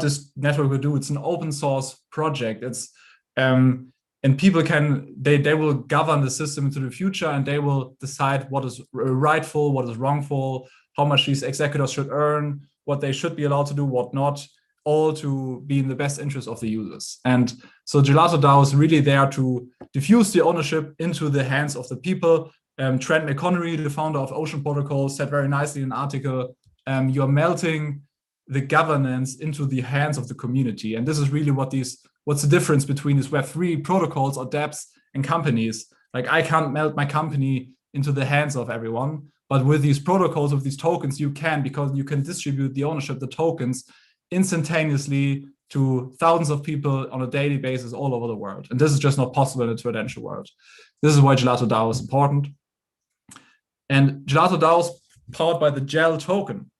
this network will do. It's an open source project. It's and people they will govern the system into the future, and they will decide what is rightful, what is wrongful, how much these executors should earn, what they should be allowed to do, what not. all to be in the best interest of the users. And so Gelato DAO is really there to diffuse the ownership into the hands of the people. Trent McConnery, the founder of Ocean Protocol, said very nicely in an article, you're melting the governance into the hands of the community. And this is really what's the difference between these Web3 protocols or dApps and companies. Like, I can't melt my company into the hands of everyone, but with these protocols, with these tokens, you can, because you can distribute the ownership, the tokens, instantaneously to thousands of people on a daily basis all over the world. And this is just not possible in a traditional world. This is why Gelato DAO is important. And Gelato DAO is powered by the GEL token.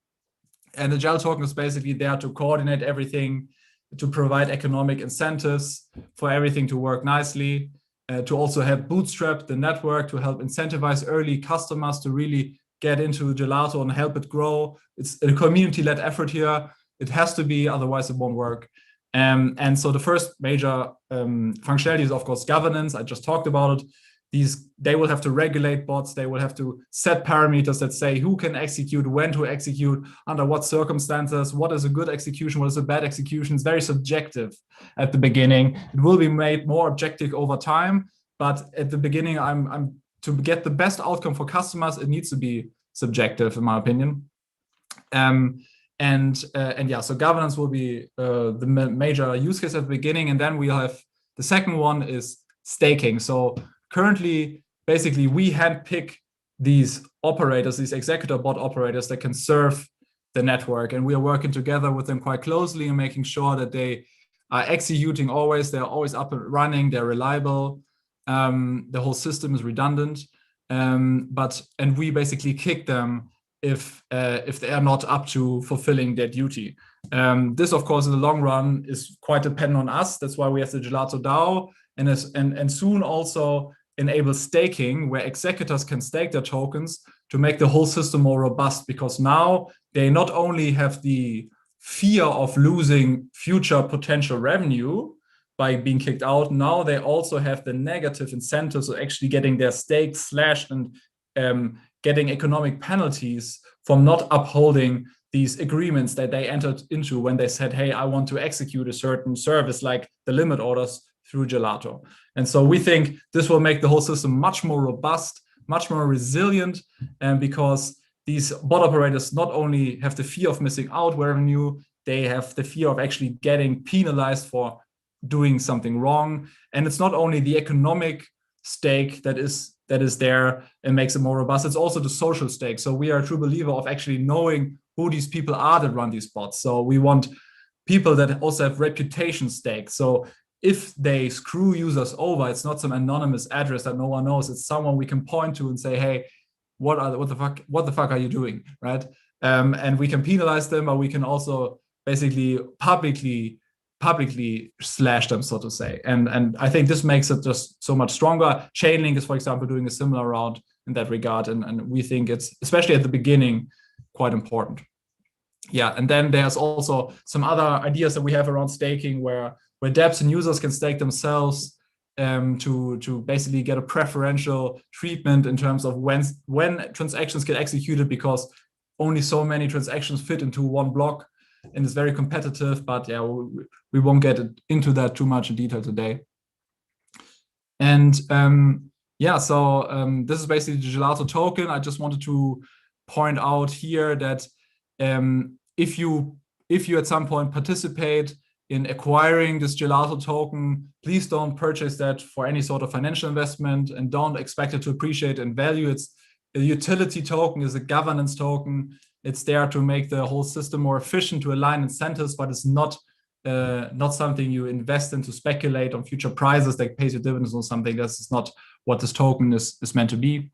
And the GEL token is basically there to coordinate everything, to provide economic incentives for everything to work nicely, to also help bootstrap the network, to help incentivize early customers to really get into Gelato and help it grow. It's a community-led effort here. It has to be, otherwise it won't work. And so the first major functionality is, of course, governance. I just talked about it. They will have to regulate bots. They will have to set parameters that say who can execute, when to execute, under what circumstances, what is a good execution, what is a bad execution. It's very subjective at the beginning. It will be made more objective over time. But at the beginning, I'm to get the best outcome for customers, it needs to be subjective, in my opinion. And yeah, so governance will be the major use case at the beginning. And then we'll have the second one is staking. So currently, basically, we handpick these operators, these executor bot operators that can serve the network. And we are working together with them quite closely and making sure that they are executing always. They're always up and running. They're reliable. The whole system is redundant. And we basically kick them if they are not up to fulfilling their duty. This, of course, in the long run is quite dependent on us. That's why we have the Gelato DAO, and soon also enable staking, where executors can stake their tokens to make the whole system more robust, because now they not only have the fear of losing future potential revenue by being kicked out, now they also have the negative incentives of actually getting their stake slashed and getting economic penalties from not upholding these agreements that they entered into when they said, hey, I want to execute a certain service like the limit orders through Gelato. And so we think this will make the whole system much more robust, much more resilient, and because these bot operators not only have the fear of missing out revenue, they have the fear of actually getting penalized for doing something wrong. And it's not only the economic stake that is there and makes it more robust, it's also the social stake. So we are a true believer of actually knowing who these people are that run these bots. So we want people that also have reputation stake. So if they screw users over, it's not some anonymous address that no one knows. It's someone we can point to and say, hey, what the fuck are you doing, right? And we can penalize them, or we can also basically publicly slash them, so to say. And I think this makes it just so much stronger. Chainlink is, for example, doing a similar route in that regard. And we think it's, especially at the beginning, quite important. Yeah, and then there's also some other ideas that we have around staking where dApps and users can stake themselves to basically get a preferential treatment in terms of when transactions get executed, because only so many transactions fit into one block, and it's very competitive. But yeah, we won't get into that too much in detail today. And yeah, so this is basically the Gelato token. I just wanted to point out here that if you at some point participate in acquiring this Gelato token, please don't purchase that for any sort of financial investment, and don't expect it to appreciate in value. It's a utility token, is a governance token. It's there to make the whole system more efficient, to align incentives, but it's not something you invest in to speculate on future prices that pays you dividends or something. That's not what this token is meant to be.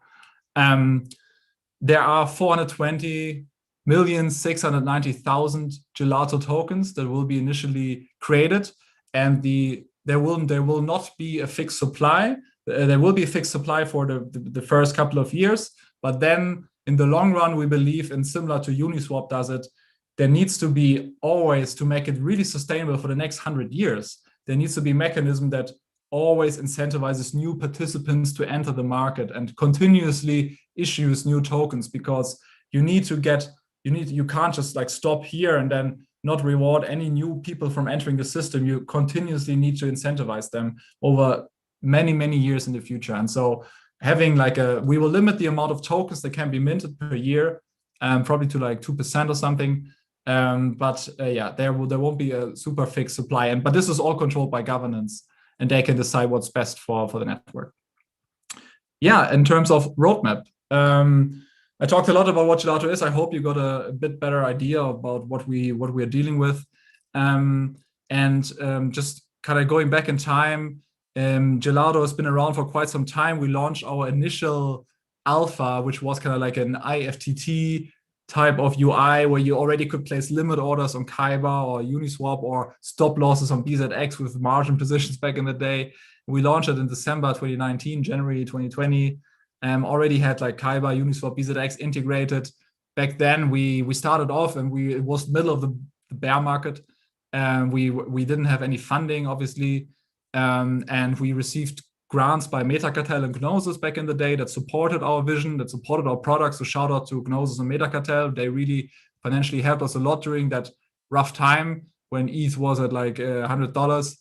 There are 420,690,000 Gelato tokens that will be initially created, and there will not be a fixed supply. There will be a fixed supply for the first couple of years, but then in the long run, we believe, and similar to Uniswap does it, there needs to be always, to make it really sustainable for the next 100 years, there needs to be a mechanism that always incentivizes new participants to enter the market and continuously issues new tokens, because you can't just like stop here and then not reward any new people from entering the system. You continuously need to incentivize them over many, many years in the future. And so having like we will limit the amount of tokens that can be minted per year, probably to like 2% or something. But there won't be a super fixed supply. But this is all controlled by governance, and they can decide what's best for the network. Yeah, in terms of roadmap, I talked a lot about what Gelato is. I hope you got a bit better idea about what we are dealing with. Just kind of going back in time, Gelato has been around for quite some time. We launched our initial alpha, which was kind of like an IFTT type of UI where you already could place limit orders on Kyber or Uniswap or stop losses on BZX with margin positions back in the day. We launched it in December 2019, January 2020. Already had like Kyber, Uniswap, BZX integrated. Back then we started off and it was middle of the bear market. We didn't have any funding, obviously. And we received grants by Metacartel and Gnosis back in the day that supported our vision, that supported our products. So shout out to Gnosis and Metacartel. They really financially helped us a lot during that rough time when ETH was at like $100.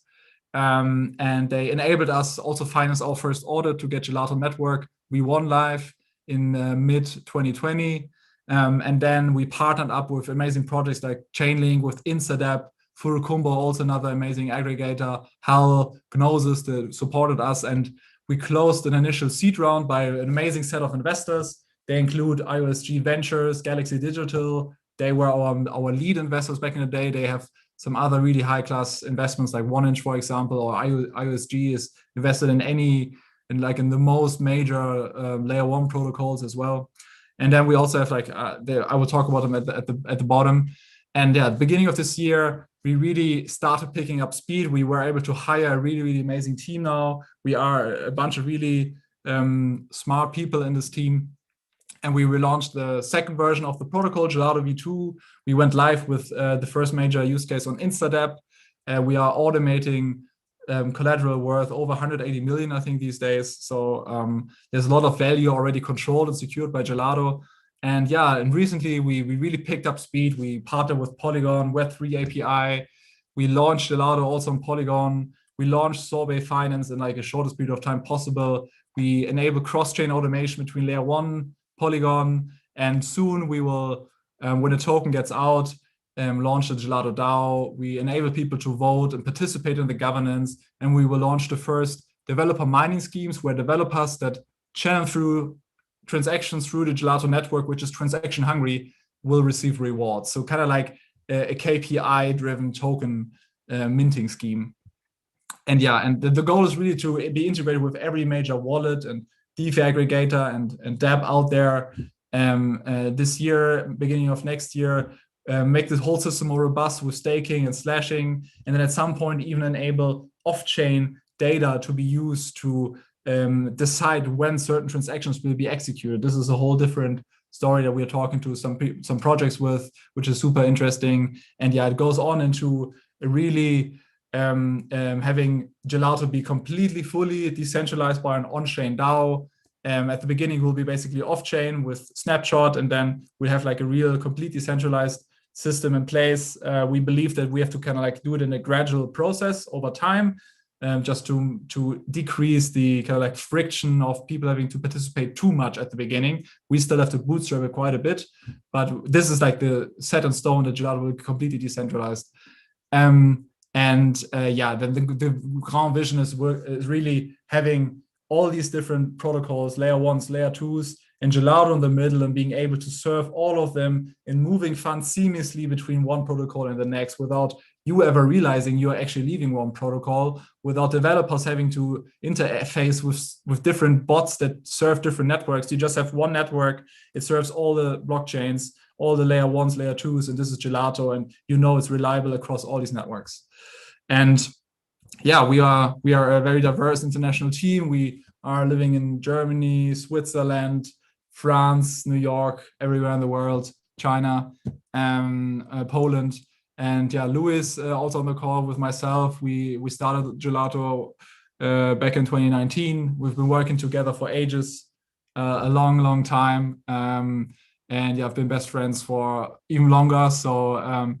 And they enabled us also finance our first audit to get Gelato Network. We won live in mid 2020. And then we partnered up with amazing projects like Chainlink, with Instadap, Furukumbo, also another amazing aggregator, HAL, Gnosis that supported us. And we closed an initial seed round by an amazing set of investors. They include IOSG Ventures, Galaxy Digital. They were our lead investors back in the day. They have some other really high-class investments like 1inch, for example, or IOSG is invested in the most major layer 1 protocols as well. And then we also have I will talk about them at the bottom. And at the beginning of this year, we really started picking up speed. We were able to hire a really, really amazing team now. We are a bunch of really smart people in this team. And we relaunched the second version of the protocol, Gelato V2. We went live with the first major use case on Instadap. We are automating collateral worth over 180 million, I think, these days. So there's a lot of value already controlled and secured by Gelato. And recently we really picked up speed. We partnered with Polygon, Web3 API. We launched Gelato also on Polygon. We launched Sorbet Finance in like the shortest period of time possible. We enable cross-chain automation between layer 1, Polygon, and soon we will, when the token gets out, launch the Gelato DAO. We enable people to vote and participate in the governance, and we will launch the first developer mining schemes where developers that channel through transactions through the Gelato network, which is transaction hungry, will receive rewards. So kind of like a KPI-driven token minting scheme. And the goal is really to be integrated with every major wallet and DeFi aggregator and dApp out there this year, beginning of next year, make the whole system more robust with staking and slashing, and then at some point even enable off-chain data to be used to decide when certain transactions will be executed. This is a whole different story that we are talking to some projects with, which is super interesting. And it goes on into a really having Gelato be completely fully decentralized by an on-chain DAO. At the beginning, we'll be basically off-chain with Snapshot, and then we have like a real complete decentralized system in place. We believe that we have to kind of like do it in a gradual process over time, just to decrease the kind of like friction of people having to participate too much at the beginning. We still have to bootstrap it quite a bit, but this is like the set in stone that Gelato will be completely decentralized. Then the grand vision is really having all these different protocols, layer 1s, layer 2s, and Gelato in the middle, and being able to serve all of them and moving funds seamlessly between one protocol and the next without you ever realizing you're actually leaving one protocol, without developers having to interface with different bots that serve different networks. You just have one network, it serves all the blockchains, all the layer 1s, layer 2s, and this is Gelato, and it's reliable across all these networks. And we are a very diverse international team. We are living in Germany, Switzerland, France, New York, everywhere in the world, China, Poland. And Luis also on the call with myself. We started Gelato back in 2019. We've been working together for ages, a long time. And I've been best friends for even longer. So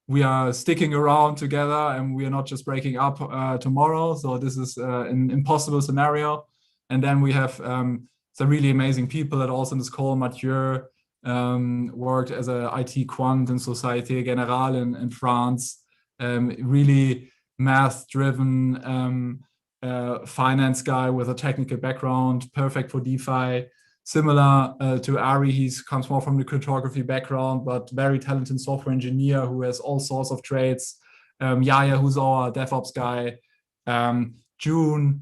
we are sticking around together and we are not just breaking up tomorrow. So this is an impossible scenario. And then we have some really amazing people that also in this call. Mathieu worked as a IT quant in Société Générale in France, really math-driven finance guy with a technical background, perfect for DeFi. Similar to Ari, he comes more from the cryptography background, but very talented software engineer who has all sorts of traits. Yaya, who's our DevOps guy. June,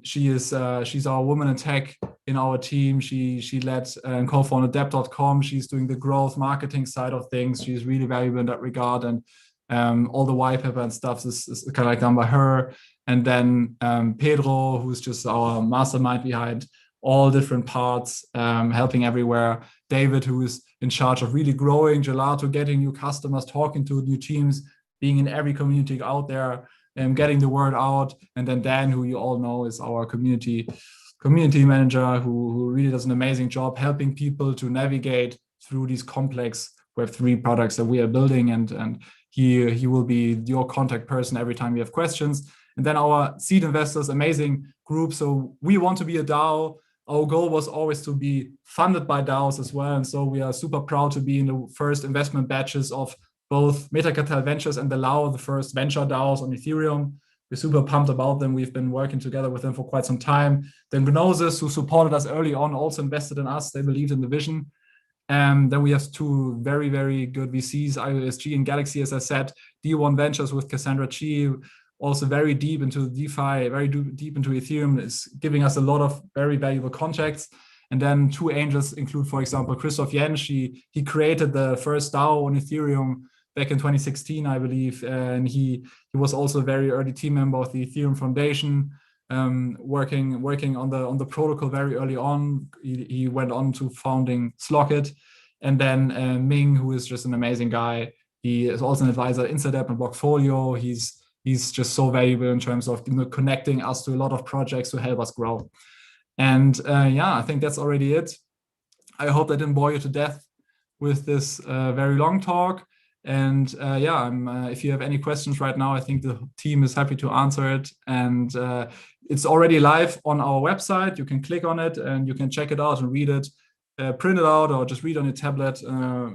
she's our woman in tech in our team. She led and co-founded Debt.com. She's doing the growth marketing side of things. She's really valuable in that regard, and all the Whitepaper and stuff is kind of like done by her. And then Pedro, who's just our mastermind behind all different parts, helping everywhere. David, who is in charge of really growing Gelato, getting new customers, talking to new teams, being in every community out there, getting the word out. And then Dan, who you all know is our community manager, who really does an amazing job helping people to navigate through these complex Web3 products that we are building. And he will be your contact person every time you have questions. And then our seed investors, amazing group. So we want to be a DAO. Our goal was always to be funded by DAOs as well. And so we are super proud to be in the first investment batches of both Metacapital Ventures and the DAO, the first venture DAOs on Ethereum. We're super pumped about them. We've been working together with them for quite some time. Then Gnosis, who supported us early on, also invested in us. They believed in the vision. Then we have two very, very good VCs, IOSG and Galaxy, as I said. D1 Ventures with Cassandra Chi, also very deep into DeFi, very deep into Ethereum, is giving us a lot of very valuable contacts. And then two angels include, for example, Christoph Jensch. He created the first DAO on Ethereum back in 2016, I believe. And he was also a very early team member of the Ethereum Foundation, working on the protocol very early on. He went on to founding Slockit. And then Ming, who is just an amazing guy. He is also an advisor at Instadep and Blockfolio. He's just so valuable in terms of connecting us to a lot of projects to help us grow. And I think that's already it. I hope I didn't bore you to death with this very long talk. And if you have any questions right now, I think the team is happy to answer it. And it's already live on our website. You can click on it and you can check it out and read it, print it out, or just read on your tablet,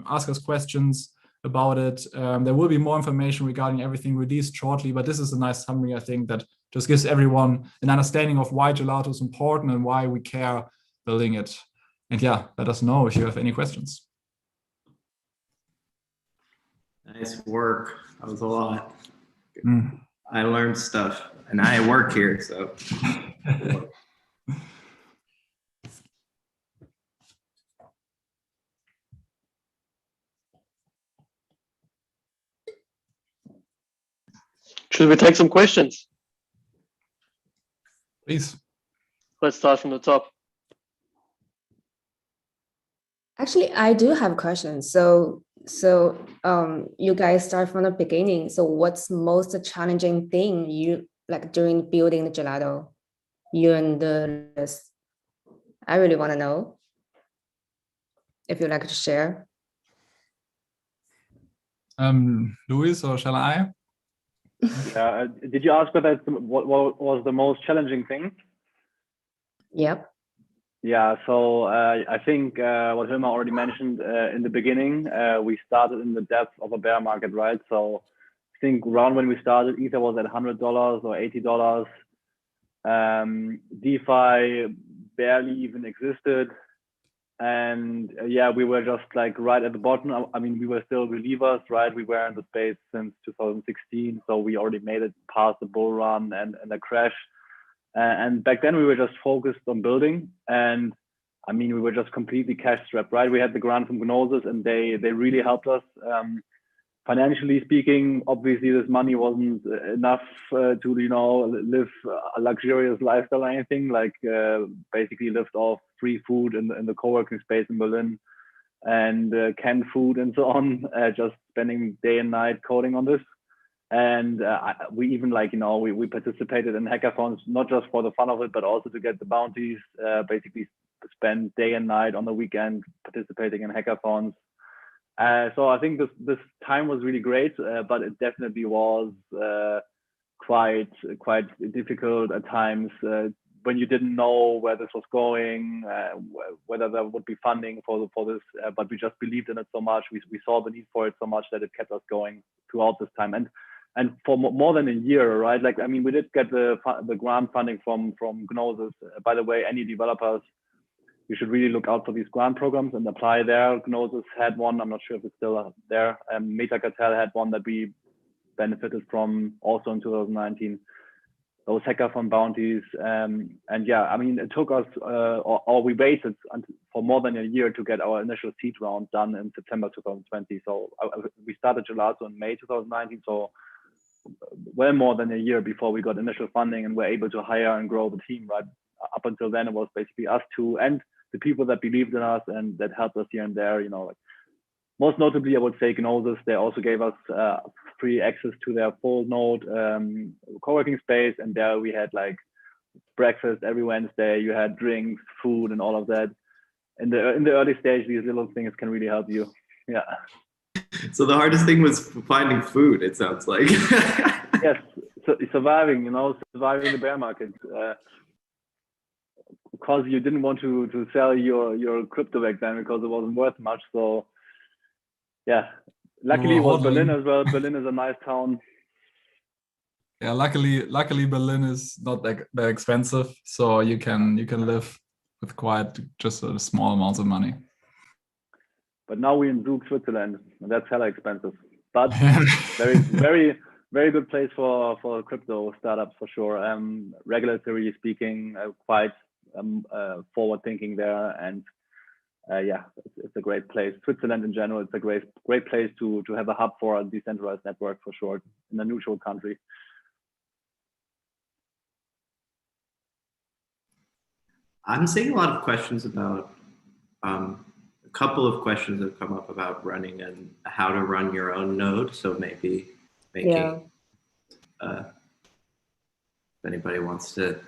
ask us questions about it. There will be more information regarding everything released shortly, but this is a nice summary, I think, that just gives everyone an understanding of why Gelato is important and why we care building it. And let us know if you have any questions. Nice work. That was a lot. I learned stuff, and I work here, so. Should we take some questions? Please. Let's start from the top. Actually, I do have questions. So you guys start from the beginning. So what's most challenging thing you like during building the Gelato? You and the rest? I really want to know if you'd like to share. Luis, or shall I? Did you ask what was the most challenging thing? Yep. Yeah, so I think what Hilmar already mentioned in the beginning, we started in the depth of a bear market, right? So I think around when we started, Ether was at $100 or $80. DeFi barely even existed. And we were just like right at the bottom. I mean, we were still believers, right? We were in the space since 2016. So we already made it past the bull run and the crash. And back then we were just focused on building. And I mean, we were just completely cash strapped, right? We had the grant from Gnosis and they really helped us. Financially speaking, obviously this money wasn't enough to, live a luxurious lifestyle or anything, like basically lived off free food in the co-working space in Berlin and canned food and so on, just spending day and night coding on this. And we even we participated in hackathons, not just for the fun of it, but also to get the bounties, basically spend day and night on the weekend participating in hackathons. So I think this time was really great, but it definitely was quite difficult at times when you didn't know where this was going, whether there would be funding for this. But we just believed in it so much. We saw the need for it so much that it kept us going throughout this time. And for more than a year, right? Like, I mean, we did get the grant funding from Gnosis. By the way, any developers, you should really look out for these grant programs and apply there. Gnosis had one. I'm not sure if it's still there. Metacartel had one that we benefited from also in 2019. Those hackathon bounties. And yeah, I mean, it took us, or we waited for more than a year to get our initial seed round done in September 2020. So we started Gelato in May 2019. So well more than a year before we got initial funding and were able to hire and grow the team, right? Up until then, it was basically us two and the people that believed in us and that helped us here and there, you know, like most notably, I would say Gnosis. They also gave us free access to their full node co-working space. And there we had like breakfast every Wednesday. You had drinks, food, and all of that. In the early stage, these little things can really help you. Yeah. So the hardest thing was finding food, it sounds like. Yes, so surviving the bear market. Because you didn't want to sell your crypto back then because it wasn't worth much. So yeah, luckily it was Berlin as well. Berlin is a nice town. Yeah, luckily Berlin is not that expensive, so you can live with quite just a small amount of money. But now we're in Zug, Switzerland, and that's hella expensive. But very good place for crypto startups for sure. Regulatory speaking, quite forward thinking there, and yeah, it's a great place. Switzerland in general, it's a great place to have a hub for a decentralized network for sure in a neutral country. I'm seeing a lot of questions about a couple of questions have come up about running and how to run your own node. So maybe making if anybody wants to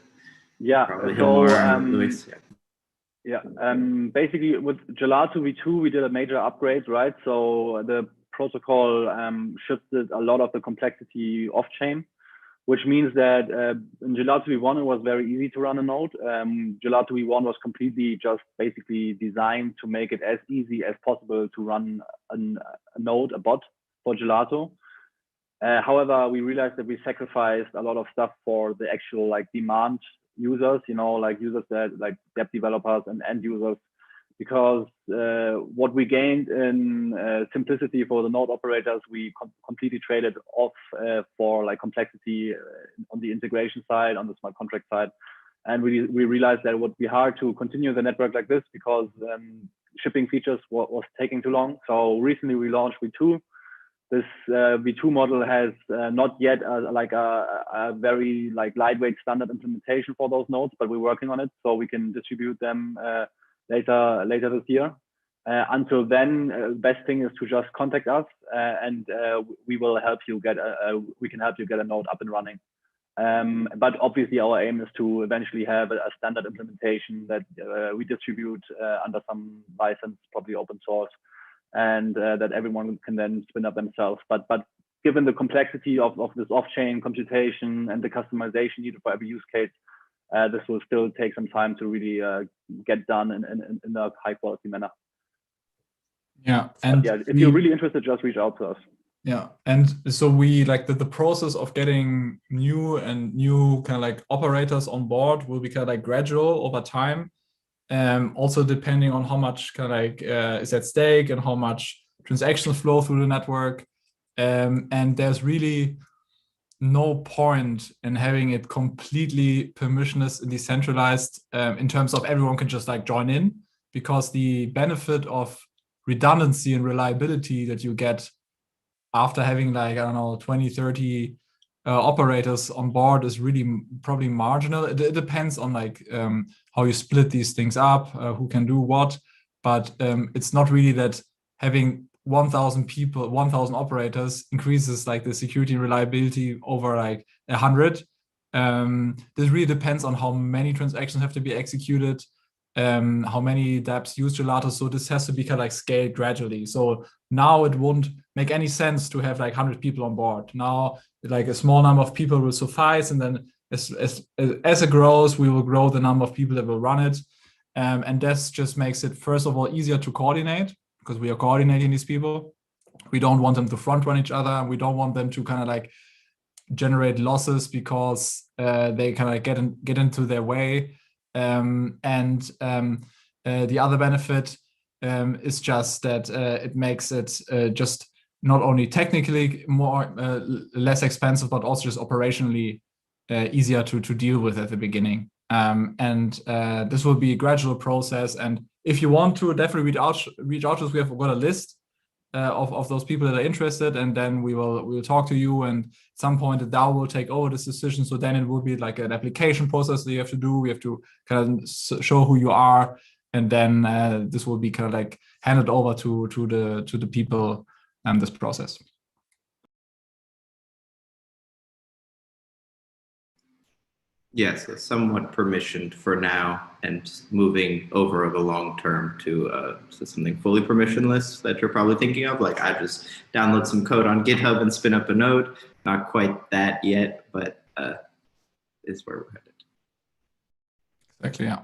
probably hear more, Luis. Yeah, basically with Gelato V2, we did a major upgrade, right? So the protocol shifted a lot of the complexity off-chain, which means that in Gelato V1, it was very easy to run a node. Gelato V1 was completely just basically designed to make it as easy as possible to run a node, a bot for Gelato. However, we realized that we sacrificed a lot of stuff for the actual like demand users, you know, like users that like web developers and end users, because what we gained in simplicity for the node operators, we completely traded off for like complexity on the integration side, on the smart contract side. And we realized that it would be hard to continue the network like this because shipping features was taking too long. So recently we launched V2. This V2 model has not yet a very like lightweight standard implementation for those nodes, but we're working on it so we can distribute them later this year. Until then, best thing is to just contact us and we will help you get we can help you get a node up and running. But obviously our aim is to eventually have a standard implementation that we distribute under some license, probably open source, and that everyone can then spin up themselves. But given the complexity of this off-chain computation and the customization needed for every use case, this will still take some time to really get done in a high quality manner. Yeah, and yeah, if you're really interested, just reach out to us. Yeah, and so we like the process of getting new kind of like operators on board will be kind of like gradual over time. Also depending on how much kind of like is at stake and how much transactions flow through the network. And there's really no point in having it completely permissionless and decentralized in terms of everyone can just like join in, because the benefit of redundancy and reliability that you get after having like, I don't know, 20, 30 operators on board is really probably marginal. It depends on like how you split these things up, who can do what, but it's not really that having 1,000 people, 1,000 operators increases like the security and reliability over like 100. This really depends on how many transactions have to be executed, how many dApps use Gelato. So this has to be kind of like scaled gradually. So now it won't make any sense to have like 100 people on board. Now, like a small number of people will suffice, and then as it grows, we will grow the number of people that will run it. And this just makes it, first of all, easier to coordinate, because we are coordinating these people. We don't want them to front run each other. We don't want them to kind of like generate losses because they kind of get into their way. The other benefit is just that it makes it just not only technically less expensive, but also just operationally easier to deal with at the beginning. This will be a gradual process. And if you want to, definitely reach out to us. We have got a list of those people that are interested, and then we'll talk to you, and at some point the DAO will take over this decision. So then it will be like an application process that you have to do. We have to kind of show who you are, and then this will be kind of like handed over to the people this process. Yes, yeah, so somewhat permissioned for now, and moving over the long term to something fully permissionless that you're probably thinking of. Like, I just download some code on GitHub and spin up a node. Not quite that yet, but is where we're headed. Exactly, yeah.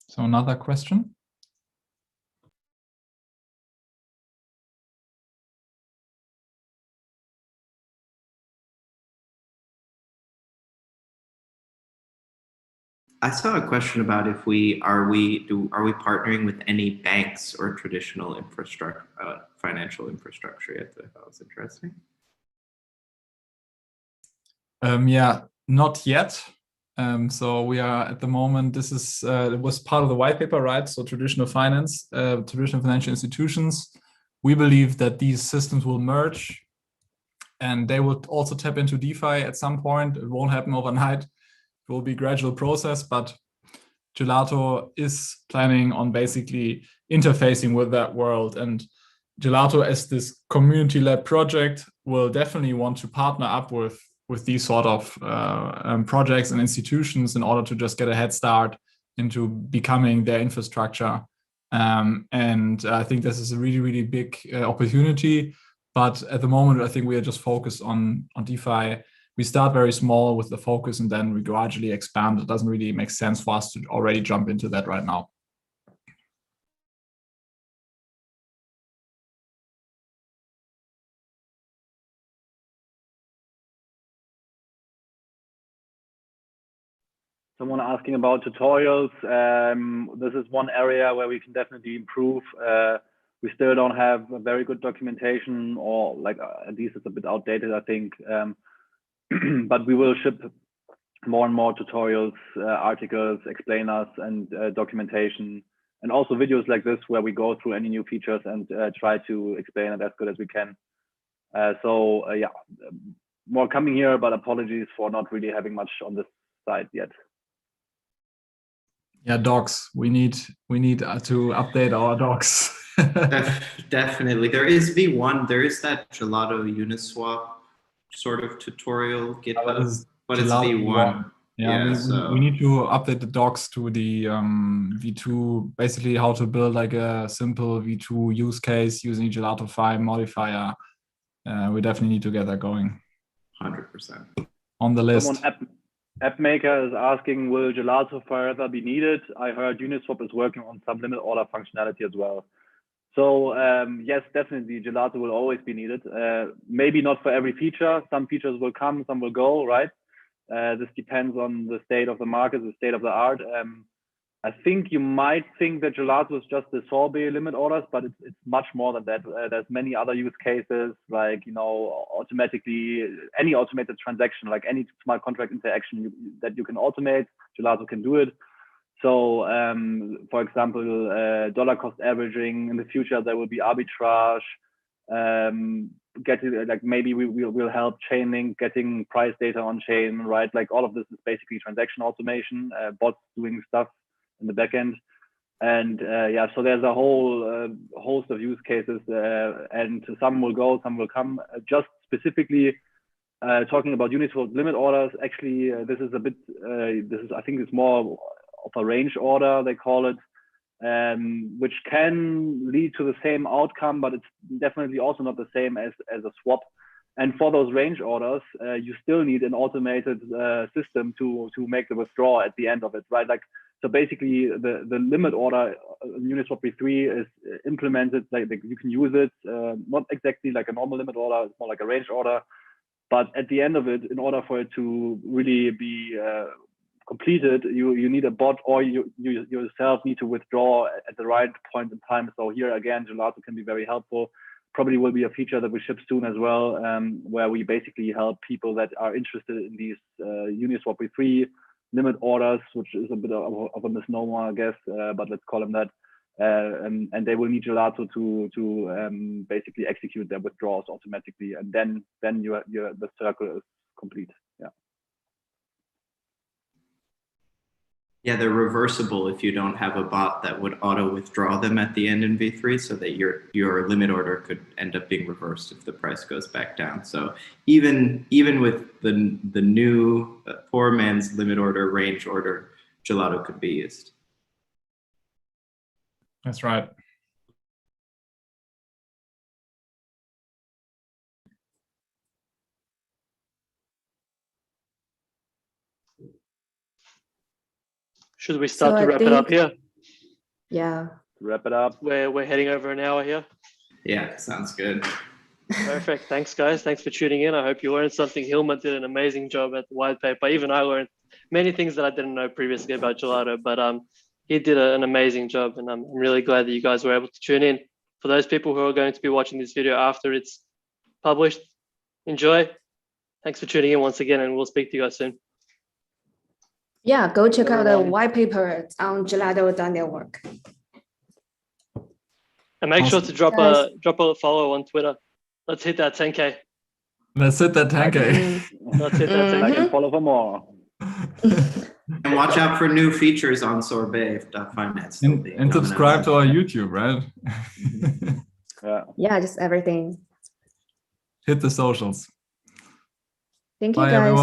So another question. I saw a question about if are we partnering with any banks or traditional infrastructure, financial infrastructure yet? That was interesting. Yeah, not yet. So we are at the moment, this is it was part of the white paper, right? So traditional finance, traditional financial institutions. We believe that these systems will merge, and they will also tap into DeFi at some point. It won't happen overnight. It will be a gradual process, but Gelato is planning on basically interfacing with that world. And Gelato, as this community-led project, will definitely want to partner up with these sort of projects and institutions in order to just get a head start into becoming their infrastructure. And I think this is a really, really big opportunity. But at the moment, I think we are just focused on DeFi. We start very small with the focus, and then we gradually expand. It doesn't really make sense for us to already jump into that right now. Someone asking about tutorials. This is one area where we can definitely improve. We still don't have a very good documentation, or like at least it's a bit outdated, I think. But we will ship more and more tutorials, articles, explainers, and documentation, and also videos like this where we go through any new features and try to explain it as good as we can. Yeah, more coming here, but apologies for not really having much on this side yet. Yeah, docs. We need to update our docs. Definitely. There is V1. There is that Gelato Uniswap sort of tutorial GitHub, but it's V1. Yeah, we need to update the docs to the V2, basically how to build like a simple V2 use case using Gelato 5 modifier. We definitely need to get that going. 100%. On the list. Someone AppMaker is asking, will Gelato forever be needed? I heard Uniswap is working on some limit order functionality as well. So yes, definitely Gelato will always be needed. Maybe not for every feature. Some features will come, some will go, right? This depends on the state of the market, the state of the art. I think you might think that Gelato is just the sorbet limit orders, but it's much more than that. There's many other use cases, like, you know, automatically, any automated transaction, like any smart contract interaction that you can automate, Gelato can do it. So, for example, dollar cost averaging. In the future, there will be arbitrage. Like maybe we'll help Chainlink getting price data on chain, right? Like all of this is basically transaction automation, bots doing stuff in the backend. And yeah, so there's a whole host of use cases, and some will go, some will come. Just specifically talking about Uniswap limit orders, actually, this is a bit, I think it's more of a range order, they call it, which can lead to the same outcome, but it's definitely also not the same as a swap. And for those range orders, you still need an automated system to make the withdrawal at the end of it, right? Like, so basically, the limit order Uniswap v3 is implemented. Like you can use it, not exactly like a normal limit order. It's more like a range order. But at the end of it, in order for it to really be completed, you need a bot, or you yourself need to withdraw at the right point in time. So here again, Gelato can be very helpful. Probably will be a feature that we ship soon as well, where we basically help people that are interested in these Uniswap v3 limit orders, which is a bit of a misnomer, I guess, but let's call them that. And they will need Gelato to basically execute their withdrawals automatically, and then the circle is complete. Yeah. Yeah, they're reversible if you don't have a bot that would auto withdraw them at the end in V3, so that your limit order could end up being reversed if the price goes back down. So even with the new poor man's limit order, range order, Gelato could be used. That's right. Should we start to wrap it up here? Yeah. Wrap it up. We're heading over an hour here. Yeah, sounds good. Perfect. Thanks, guys. Thanks for tuning in. I hope you learned something. Hilma did an amazing job at the white paper. Even I learned many things that I didn't know previously about Gelato, but he did an amazing job, and I'm really glad that you guys were able to tune in. For those people who are going to be watching this video after it's published, enjoy. Thanks for tuning in once again, and we'll speak to you guys soon. Yeah, go check out the white paper on Gelato Network. And make sure to drop a follow on Twitter. Let's hit that 10K. Let's hit that 10K. Let's hit that 10K. Like and follow for more. And watch out for new features on sorbet.finance. And subscribe to our YouTube, right? Yeah, just everything. Hit the socials. Thank you, Bye, guys. everyone.